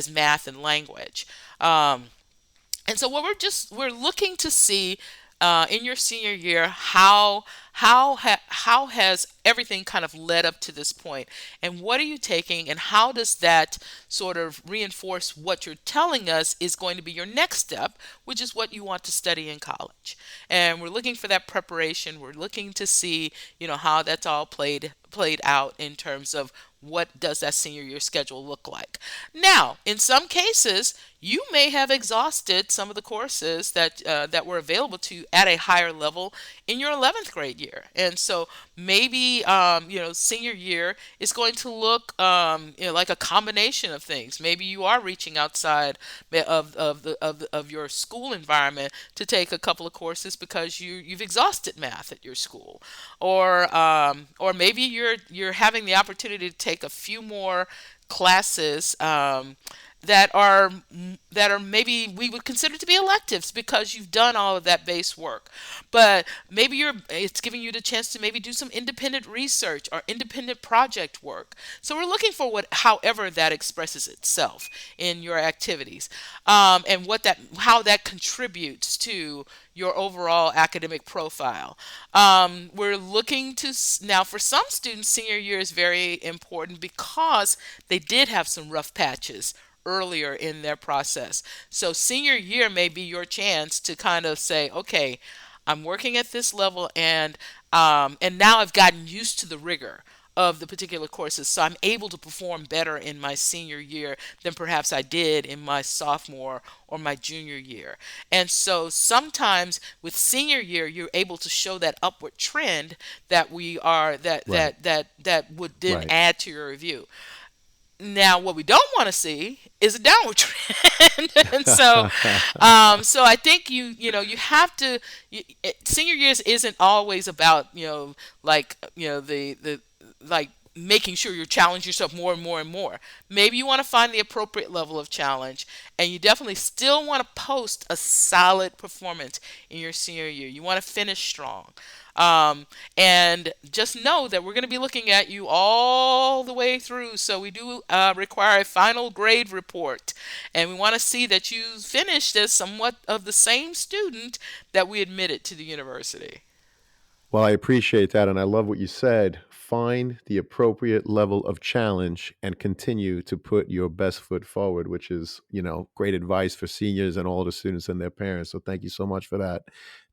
math and language. And so what we're looking to see in your senior year, how has everything kind of led up to this point, and what are you taking, and how does that sort of reinforce what you're telling us is going to be your next step, which is what you want to study in college. And we're looking for that preparation. We're looking to see, how that's all played out in terms of what does that senior year schedule look like. Now, in some cases, you may have exhausted some of the courses that were available to you at a higher level in your 11th grade year, and so maybe senior year is going to look like a combination of things. Maybe you are reaching outside of your school environment to take a couple of courses because you've exhausted math at your school, or maybe you're having the opportunity to take a few more classes that are that are maybe we would consider to be electives because you've done all of that base work. But maybe you're it's giving you the chance to maybe do some independent research or independent project work. So we're looking for what however that expresses itself in your activities, and what that how that contributes to your overall academic profile. We're looking to now for some students, senior year is very important because they did have some rough patches earlier in their process. So senior year may be your chance to kind of say, okay, I'm working at this level, and now I've gotten used to the rigor of the particular courses, so I'm able to perform better in my senior year than perhaps I did in my sophomore or my junior year. And so sometimes with senior year, you're able to show that upward trend that we are Right. that would then Right. add to your review. Now, what we don't want to see is a downward trend, and so I think you have to. Senior years isn't always about like the like making sure you're challenging yourself more and more and more. Maybe you want to find the appropriate level of challenge, and you definitely still want to post a solid performance in your senior year. You want to finish strong. And just know that we're going to be looking at you all the way through. So we do require a final grade report, and we want to see that you finished as somewhat of the same student that we admitted to the university. Well, I appreciate that. And I love what you said. Find the appropriate level of challenge and continue to put your best foot forward, which is, great advice for seniors and all the students and their parents. So thank you so much for that.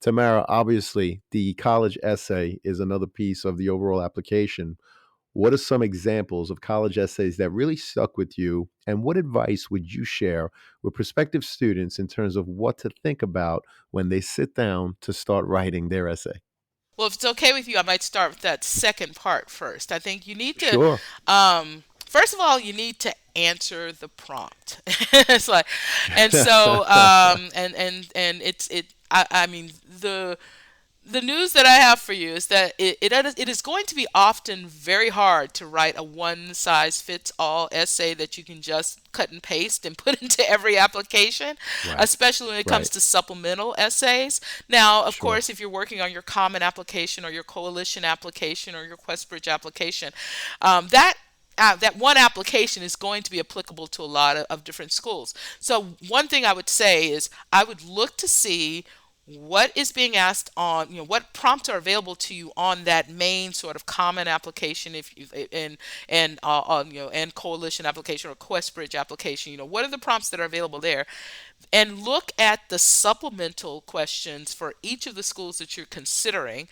Tamara, obviously, the college essay is another piece of the overall application. What are some examples of college essays that really stuck with you? And what advice would you share with prospective students in terms of what to think about when they sit down to start writing their essay? Well, if it's okay with you, I might start with that second part first. I think you need to, Sure. first of all, you need to answer the prompt. It's like, and so, and I mean, the news that I have for you is that it is going to be often very hard to write a one size fits all essay that you can just cut and paste and put into every application, Right. especially when it comes Right. to supplemental essays. Now, of Sure. course, if you're working on your common application or your coalition application or your QuestBridge application, that one application is going to be applicable to a lot of different schools. So one thing I would say is I would look to see what is being asked on what prompts are available to you on that main sort of common application if you and on and coalition application or QuestBridge application. What are the prompts that are available there, and look at the supplemental questions for each of the schools that you're considering,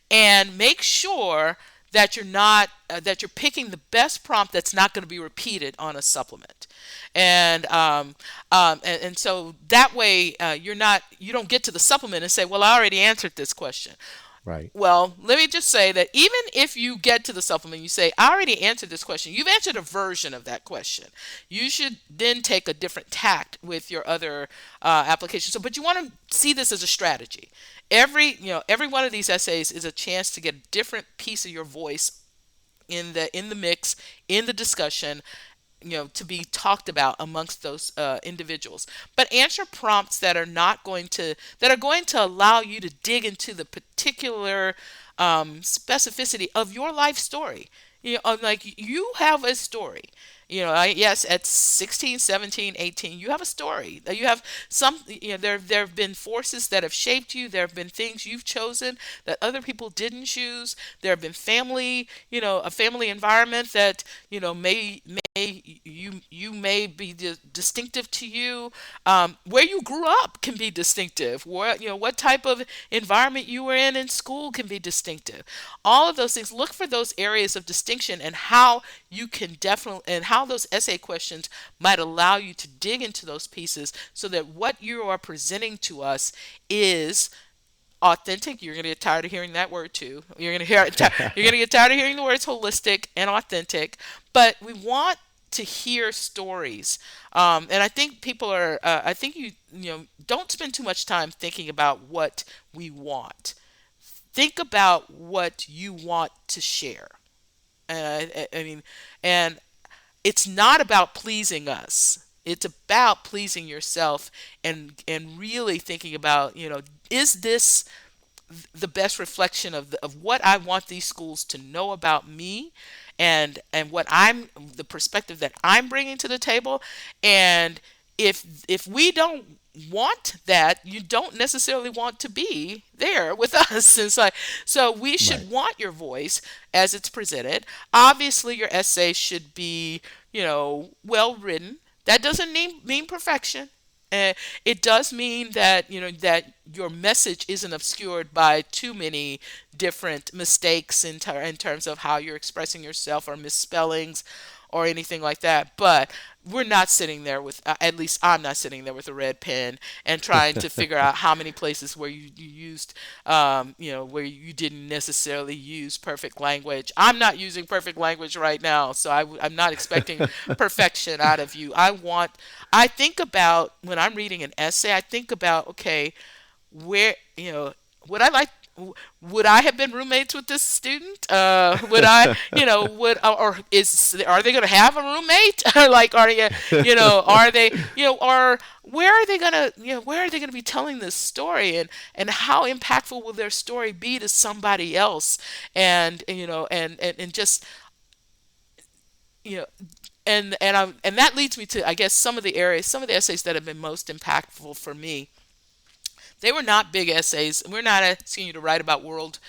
and make sure that you're not that you're picking the best prompt that's not going to be repeated on a supplement. And so that way you don't get to the supplement and say, well, I already answered this question. Right. Well, let me just say that even if you get to the supplement, you say, I already answered this question. You've answered a version of that question. You should then take a different tact with your other applications. So, but you want to see this as a strategy. Every one of these essays is a chance to get a different piece of your voice in the mix, in the discussion, to be talked about amongst those individuals. But answer prompts that are going to allow you to dig into the particular specificity of your life story. Like you have a story. Yes, at 16, 17, 18, you have a story. You have there have been forces that have shaped you. There have been things you've chosen that other people didn't choose. There have been a family environment that, you may be distinctive to you. Where you grew up can be distinctive. What type of environment you were in school can be distinctive. All of those things. Look for those areas of distinction and how you can definitely and how those essay questions might allow you to dig into those pieces so that what you are presenting to us is authentic. You're going to get tired of hearing that word too. You're going to get tired of hearing the words holistic and authentic. But we want to hear stories, and I think people are. I think don't spend too much time thinking about what we want. Think about what you want to share. And I mean, and it's not about pleasing us. It's about pleasing yourself, and really thinking about, is this the best reflection of what I want these schools to know about me, and what I'm the perspective that I'm bringing to the table. And if we don't want that, you don't necessarily want to be there with us. And so we Right. should want your voice as it's presented. Obviously your essay should be, well written. That doesn't mean perfection. uh, it does mean that, that your message isn't obscured by too many different mistakes in terms of how you're expressing yourself, or misspellings or anything like that. But we're not sitting there with, at least I'm not sitting there with a red pen and trying to figure out how many places where you used, where you didn't necessarily use perfect language. I'm not using perfect language right now, so I'm not expecting perfection out of you. I think about, when I'm reading an essay, I think about, okay, where, would I like, would I have been roommates with this student? Would I, or are they going to have a roommate? Or like, are they, or where are they going to be telling this story, and how impactful will their story be to somebody else? And just, you know, and that leads me to, I guess, some of the essays that have been most impactful for me. They were not big essays. We're not asking you to write about world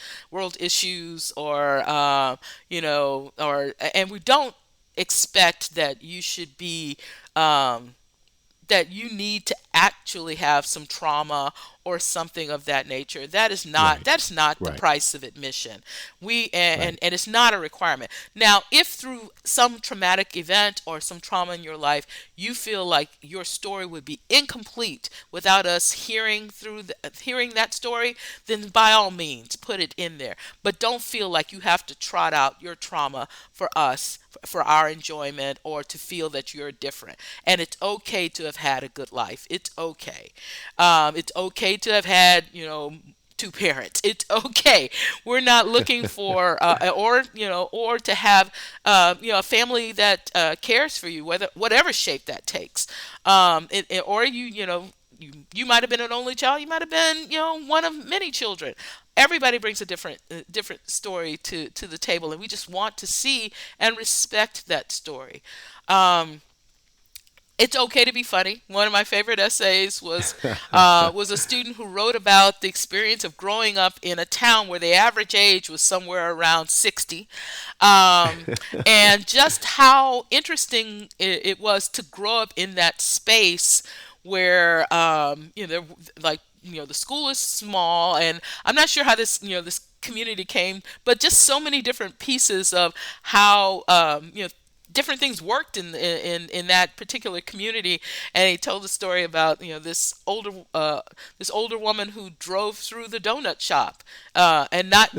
issues, and we don't expect that you should be, um, that you need to actually have some trauma or something of that nature. Right. That's not the Right. price of admission. We and, Right. and and it's not a requirement. Now, if through some traumatic event or some trauma in your life, you feel like your story would be incomplete without us hearing that story, then by all means put it in there. But don't feel like you have to trot out your trauma for us, for our enjoyment, or to feel that you're different. And it's okay to have had a good life. It's okay. It's okay to have had, two parents. It's okay. We're not looking for, or to have, a family that cares for you, whatever shape that takes. Or you might have been an only child. You might have been, one of many children. Everybody brings a different story to the table, and we just want to see and respect that story. Um, it's okay to be funny. One of my favorite essays was a student who wrote about the experience of growing up in a town where the average age was somewhere around 60, um, and just how interesting it was to grow up in that space where, like, the school is small, and I'm not sure how this community came, but just so many different pieces of how, different things worked in that particular community. And he told a story about, this older woman who drove through the donut shop, and not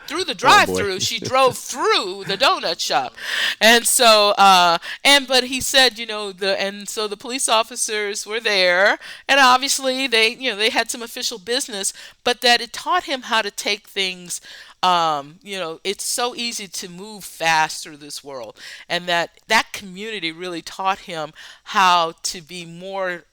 through the Oh boy. drive-through. She drove through the donut shop. And so, but he said, and so the police officers were there, and obviously they had some official business, but that it taught him how to take things. It's so easy to move fast through this world, and that community really taught him how to be more,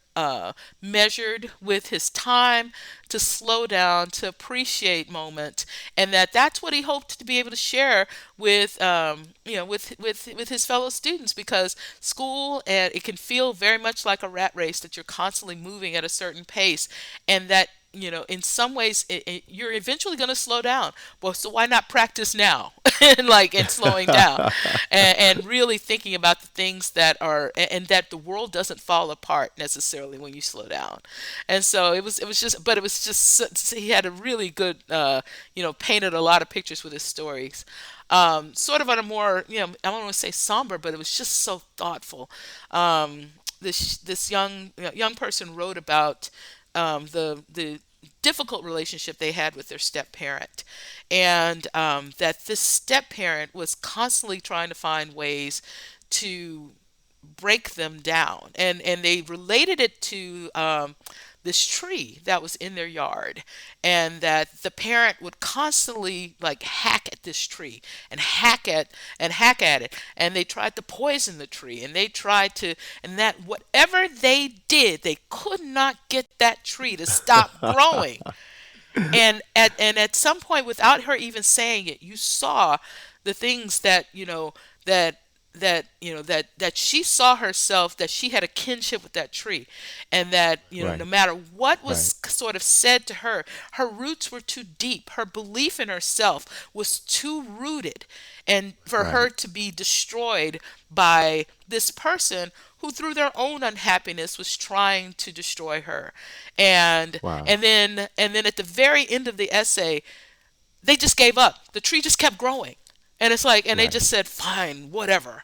measured with his time, to slow down, to appreciate moments, and that's what he hoped to be able to share with, with his fellow students, because school, and it can feel very much like a rat race, that you're constantly moving at a certain pace, and that, in some ways, you're eventually going to slow down. Well, so why not practice now? And slowing down, and really thinking about the things that are, and that the world doesn't fall apart necessarily when you slow down. And so it was just, but it was just, he had a really good, painted a lot of pictures with his stories. Sort of on a more, I don't want to say somber, but it was just so thoughtful. This young person wrote about, the difficult relationship they had with their step parent, and that this step parent was constantly trying to find ways to break them down, and they related it to, this tree that was in their yard, and that the parent would constantly like hack at this tree and hack at it, and they tried to poison the tree, and they tried to, and that whatever they did, they could not get that tree to stop growing. And at some point, without her even saying it, you saw the things that that that she saw herself, that she had a kinship with that tree, and that no Right. matter what Right. was sort of said to her, her roots were too deep, her belief in herself was too rooted, and for her Right. to be destroyed by this person who through their own unhappiness was trying to destroy her. and Wow. and then at the very end of the essay, they just gave up. The tree just kept growing. And it's like, and they Right. just said, fine, whatever.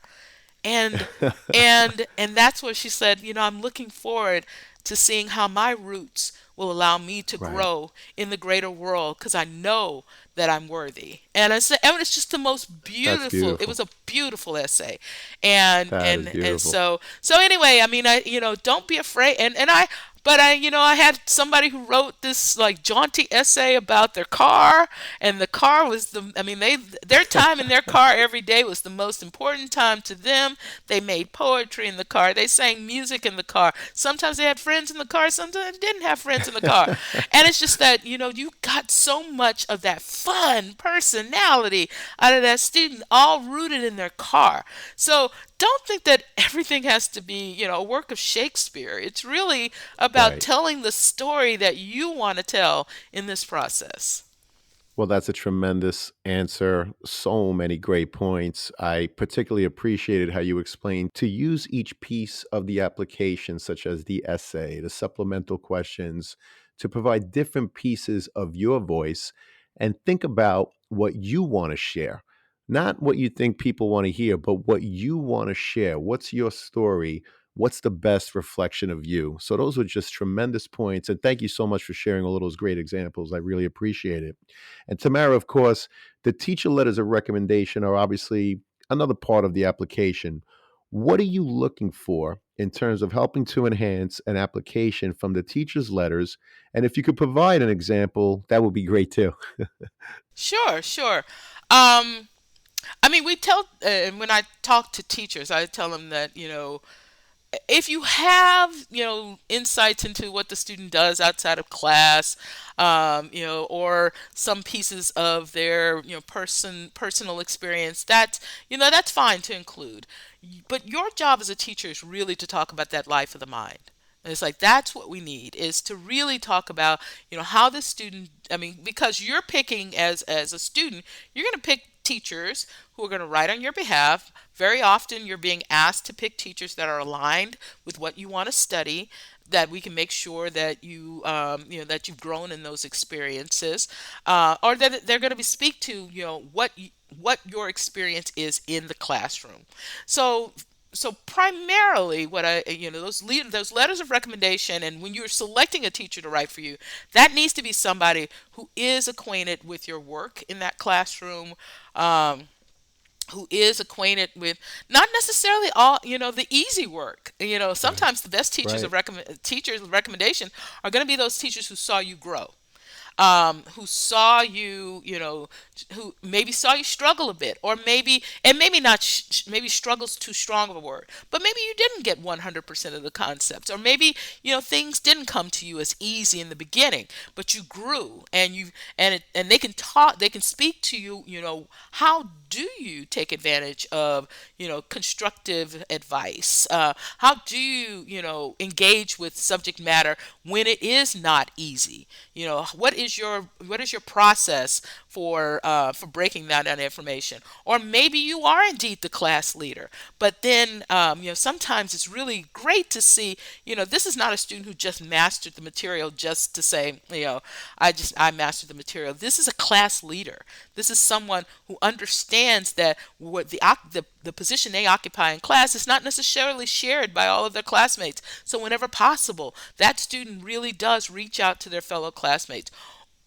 And that's what she said, I'm looking forward to seeing how my roots will allow me to Right. grow in the greater world, because I know that I'm worthy. And it's just the most That's beautiful. It beautiful. was a beautiful essay. and That is and and beautiful. so anyway, I mean, don't be afraid. But I had somebody who wrote this like jaunty essay about their car, and the car was I mean, their time in their car every day was the most important time to them. They made poetry in the car. They sang music in the car. Sometimes they had friends in the car. Sometimes they didn't have friends in the car. And it's just that, you got so much of that fun personality out of that student, all rooted in their car. So don't think that everything has to be, a work of Shakespeare. It's really about Right. telling the story that you want to tell in this process. Well, that's a tremendous answer. So many great points. I particularly appreciated how you explained to use each piece of the application, such as the essay, the supplemental questions, to provide different pieces of your voice and think about what you want to share. Not what you think people want to hear, but what you want to share. What's your story? What's the best reflection of you? So, those were just tremendous points. And thank you so much for sharing all of those great examples. I really appreciate it. And Tamara, of course, the teacher letters of recommendation are obviously another part of the application. What are you looking for in terms of helping to enhance an application from the teacher's letters? And if you could provide an example, that would be great too. Sure, sure. Um, I mean, and when I talk to teachers, I tell them that, if you have insights into what the student does outside of class, or some pieces of their personal experience, that's fine to include. But your job as a teacher is really to talk about that life of the mind. And it's like that's what we need, is to really talk about how the student, I mean, because you're picking, as a student, you're going to pick teachers who are going to write on your behalf. Very often you're being asked to pick teachers that are aligned with what you want to study, that we can make sure that that you've grown in those experiences, or that they're going to be speak to what your experience is in the classroom. So so primarily, what I those letters of recommendation, and when you're selecting a teacher to write for you, that needs to be somebody who is acquainted with your work in that classroom, um, who is acquainted with not necessarily all the easy work. Right. Sometimes the best Right. teachers with recommendation are going to be those teachers who saw you grow, who saw you, who maybe saw you struggle a bit, or maybe not, maybe struggles too strong of a word, but maybe you didn't get 100% of the concepts, or maybe, things didn't come to you as easy in the beginning, but you grew, and they can talk, they can speak to you, how do you take advantage of, constructive advice? How do you, engage with subject matter when it is not easy? What is your process for breaking down that information? Or maybe you are indeed the class leader, but then sometimes it's really great to see, this is not a student who just mastered the material just to say, I mastered the material. This is a class leader. This is someone who understands that what the position they occupy in class is not necessarily shared by all of their classmates. So whenever possible, that student really does reach out to their fellow classmates.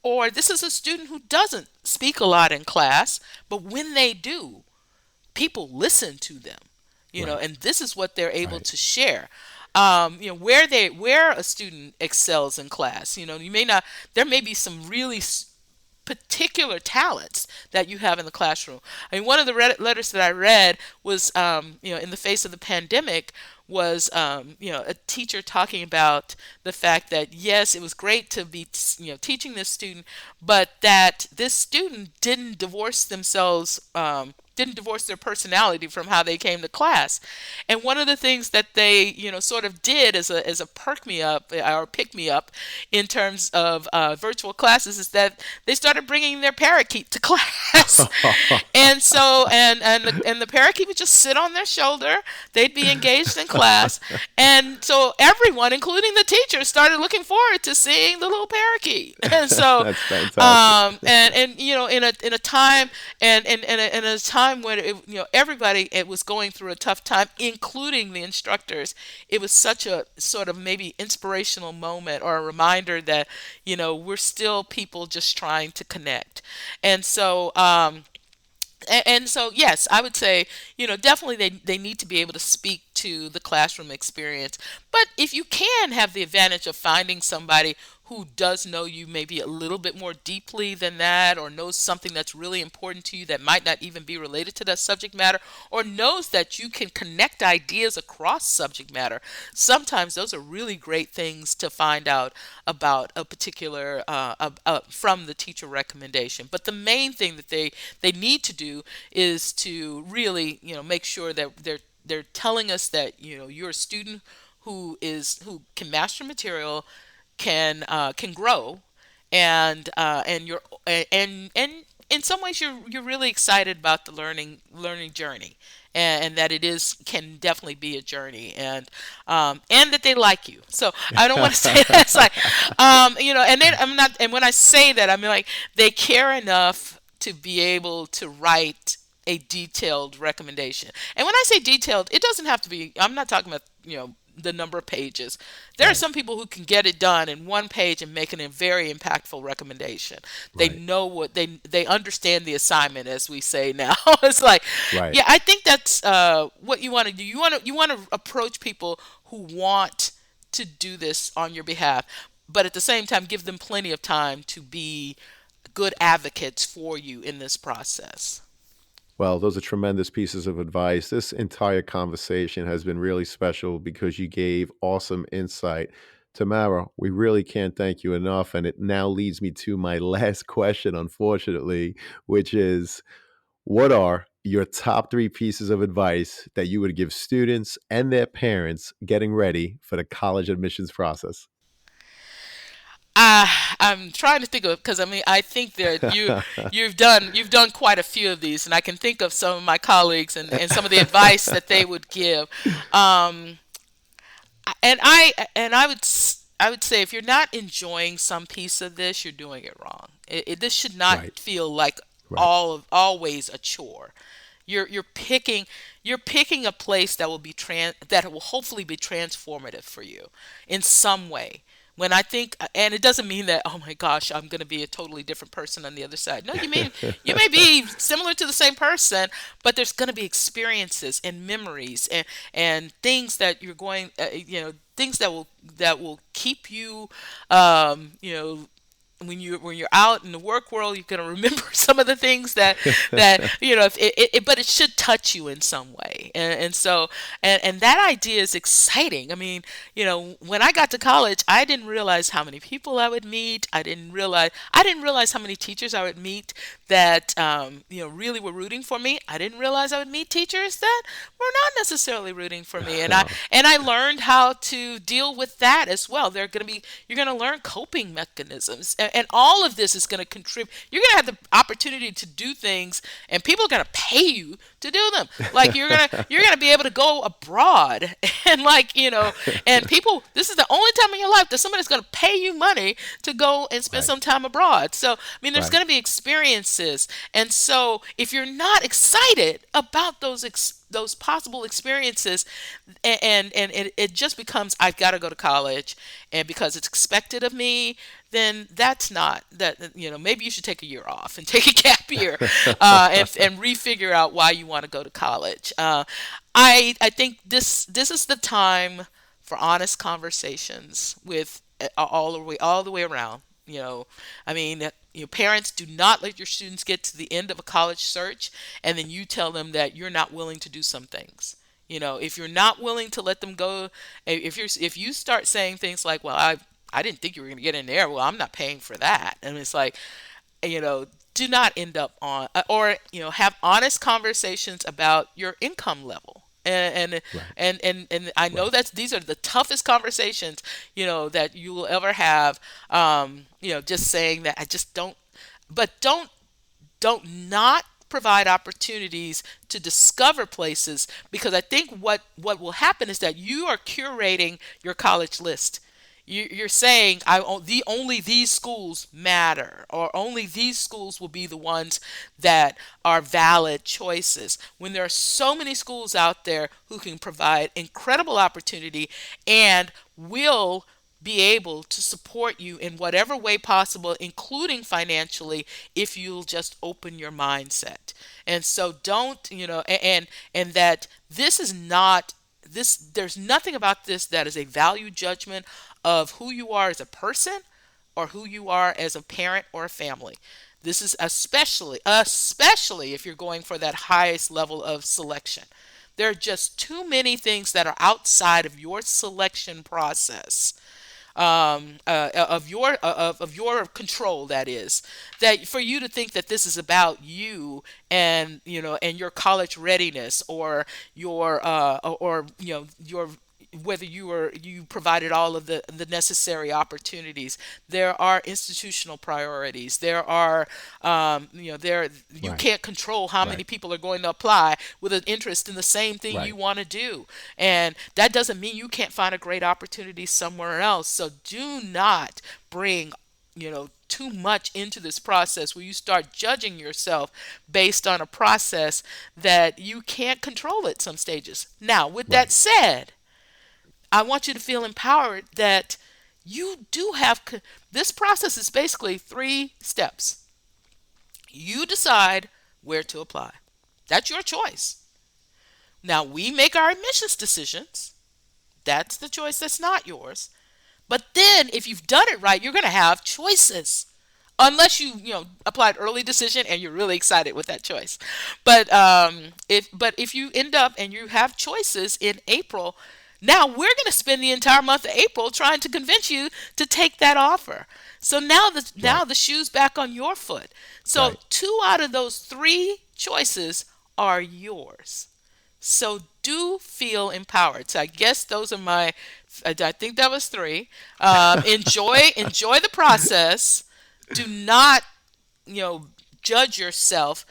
Or this is a student who doesn't speak a lot in class, but when they do, people listen to them, Right. and this is what they're able Right. to share. where a student excels in class. You may not. There may be some really particular talents that you have in the classroom. I mean, one of the letters that I read was, in the face of the pandemic, was a teacher talking about the fact that yes, it was great to be teaching this student, but that this student didn't divorce their personality from how they came to class. And one of the things that they, sort of did as a perk me up or pick me up in terms of virtual classes is that they started bringing their parakeet to class. And so, and the parakeet would just sit on their shoulder. They'd be engaged in class. And so everyone, including the teachers, started looking forward to seeing the little parakeet. And so, That's fantastic. in a time in a time when everybody it was going through a tough time, including the instructors. It was such a sort of maybe inspirational moment or a reminder that we're still people just trying to connect. And so yes, I would say, definitely they need to be able to speak to the classroom experience. But if you can have the advantage of finding somebody who does know you maybe a little bit more deeply than that, or knows something that's really important to you that might not even be related to that subject matter, or knows that you can connect ideas across subject matter, sometimes those are really great things to find out about a particular from the teacher recommendation. But the main thing that they need to do is to really make sure that they're telling us that you're a student who can master material, can grow, and you're and in some ways you're really excited about the learning journey, and that it is can definitely be a journey, and that they like you. So I don't want to say that's like and then I'm not, and when I say that, I mean like they care enough to be able to write a detailed recommendation. And when I say detailed, it doesn't have to be, I'm not talking about, the number of pages. There are Right, some people who can get it done in one page and make it a very impactful recommendation. They right, know what they understand the assignment, as we say now. It's like, right. yeah, I think that's what you want to do. You want to approach people who want to do this on your behalf, but at the same time give them plenty of time to be good advocates for you in this process. Well, those are tremendous pieces of advice. This entire conversation has been really special because you gave awesome insight. Tamara, we really can't thank you enough. And it now leads me to my last question, unfortunately, which is what are your top three pieces of advice that you would give students and their parents getting ready for the college admissions process? I'm trying to think of, because I mean I think that you've done quite a few of these, and I can think of some of my colleagues and some of the advice that they would give. Um, and I would say if you're not enjoying some piece of this, you're doing it wrong. This should not Right, feel like right, always a chore. You're picking a place that will hopefully be transformative for you in some way. When I think, and it doesn't mean that, oh my gosh, I'm going to be a totally different person on the other side. No, you may be similar to the same person, but there's going to be experiences and memories and things that you're going, things that will keep you, you know, when you're out in the work world, you're going to remember some of the things if but it should touch you in some way, and so and that idea is exciting. I mean, when I got to college, I didn't realize how many people I would meet. I didn't realize how many teachers I would meet that really were rooting for me. I didn't realize I would meet teachers that were not necessarily rooting for me, and I learned how to deal with that as well. You're going to learn coping mechanisms, and all of this is going to contribute. You're going to have the opportunity to do things, and people are going to pay you to do them. Like you're going to be able to go abroad, and and people. This is the only time in your life that somebody's going to pay you money to go and spend right, some time abroad. So I mean, there's right. going to be experiences, and so if you're not excited about those possible experiences, and it just becomes I've got to go to college, and because it's expected of me, then that's not that. Maybe you should take a year off and take a gap year, and refigure out why you want to go to college. I think this is the time for honest conversations with all the way around. I mean, parents, do not let your students get to the end of a college search and then you tell them that you're not willing to do some things. If you're not willing to let them go, if you start saying things like, "Well, I didn't think you were going to get in there. Well, I'm not paying for that," and it's like, do not end up on, or have honest conversations about your income level. Right. And I know Right. that these are the toughest conversations that you will ever have. Just saying that, I just don't, but don't not provide opportunities to discover places, because I think what will happen is that you are curating your college list. You're saying, only these schools matter, or only these schools will be the ones that are valid choices, when there are so many schools out there who can provide incredible opportunity and will be able to support you in whatever way possible, including financially, if you'll just open your mindset. And so don't, and that this is not this there's nothing about this that is a value judgment of who you are as a person or who you are as a parent or a family. This is especially if you're going for that highest level of selection. There are just too many things that are outside of your selection process, of your control, that is, that for you to think that this is about you and and your college readiness, or your your whether you provided all of the necessary opportunities. There are institutional priorities. There are there, you Right. can't control how many Right. people are going to apply with an interest in the same thing you Right. want to do. And that doesn't mean you can't find a great opportunity somewhere else. So do not bring too much into this process where you start judging yourself based on a process that you can't control at some stages. Now, with that Right. said, I want you to feel empowered that you do have this process is basically 3 steps. You decide where to apply. That's your choice. Now, we make our admissions decisions. That's the choice that's not yours. But then, if you've done it right, you're going to have choices. Unless you applied early decision and you're really excited with that choice. But if you end up and you have choices in April, now we're going to spend the entire month of April trying to convince you to take that offer. So now Right. the shoe's back on your foot. So Right. 2 out of those 3 choices are yours. So do feel empowered. So I guess those are I think that was 3. Enjoy the process. Do not, you know, judge yourself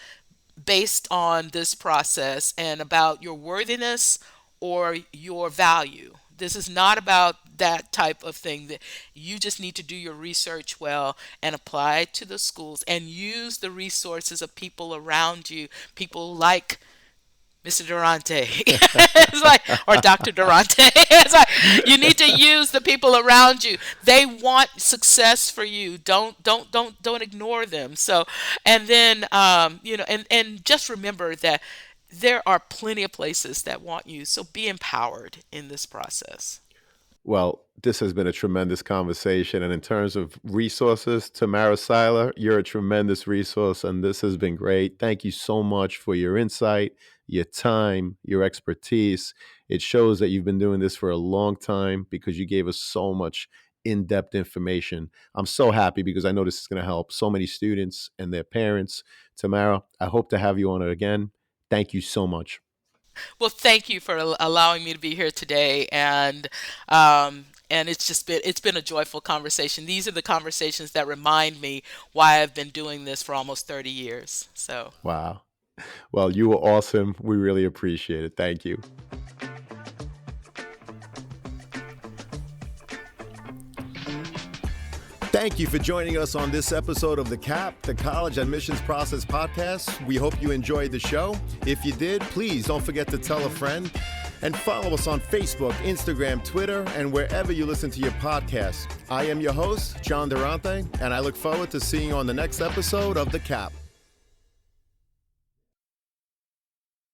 based on this process and about your worthiness or your value. This is not about that type of thing. That you just need to do your research well and apply it to the schools and use the resources of people around you, people like Mr. Durante. It's like, or Dr. Durante. It's like, you need to use the people around you. They want success for you. Don't ignore them. So, and then and just remember that there are plenty of places that want you. So be empowered in this process. Well, this has been a tremendous conversation. And in terms of resources, Tamara Siler, you're a tremendous resource, and this has been great. Thank you so much for your insight, your time, your expertise. It shows that you've been doing this for a long time because you gave us so much in depth information. I'm so happy because I know this is going to help so many students and their parents. Tamara, I hope to have you on it again. Thank you so much. Well, thank you for allowing me to be here today, and it's been a joyful conversation. These are the conversations that remind me why I've been doing this for almost 30 years. So, Wow. Well, you were awesome. We really appreciate it. Thank you. Thank you for joining us on this episode of the CAP, the College Admissions Process Podcast. We hope you enjoyed the show. If you did, please don't forget to tell a friend and follow us on Facebook, Instagram, Twitter, and wherever you listen to your podcasts. I am your host, John Durante, and I look forward to seeing you on the next episode of the CAP.